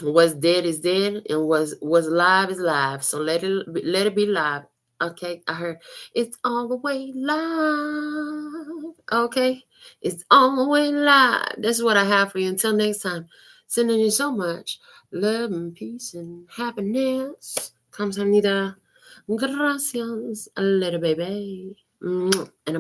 What's dead is dead, and what's live is live. So let it be live. Okay, I heard it's all the way live. Okay, it's all the way live. That's what I have for you. Until next time, sending you so much love and peace and happiness. Kamsahamnida. Gracias, a little baby. And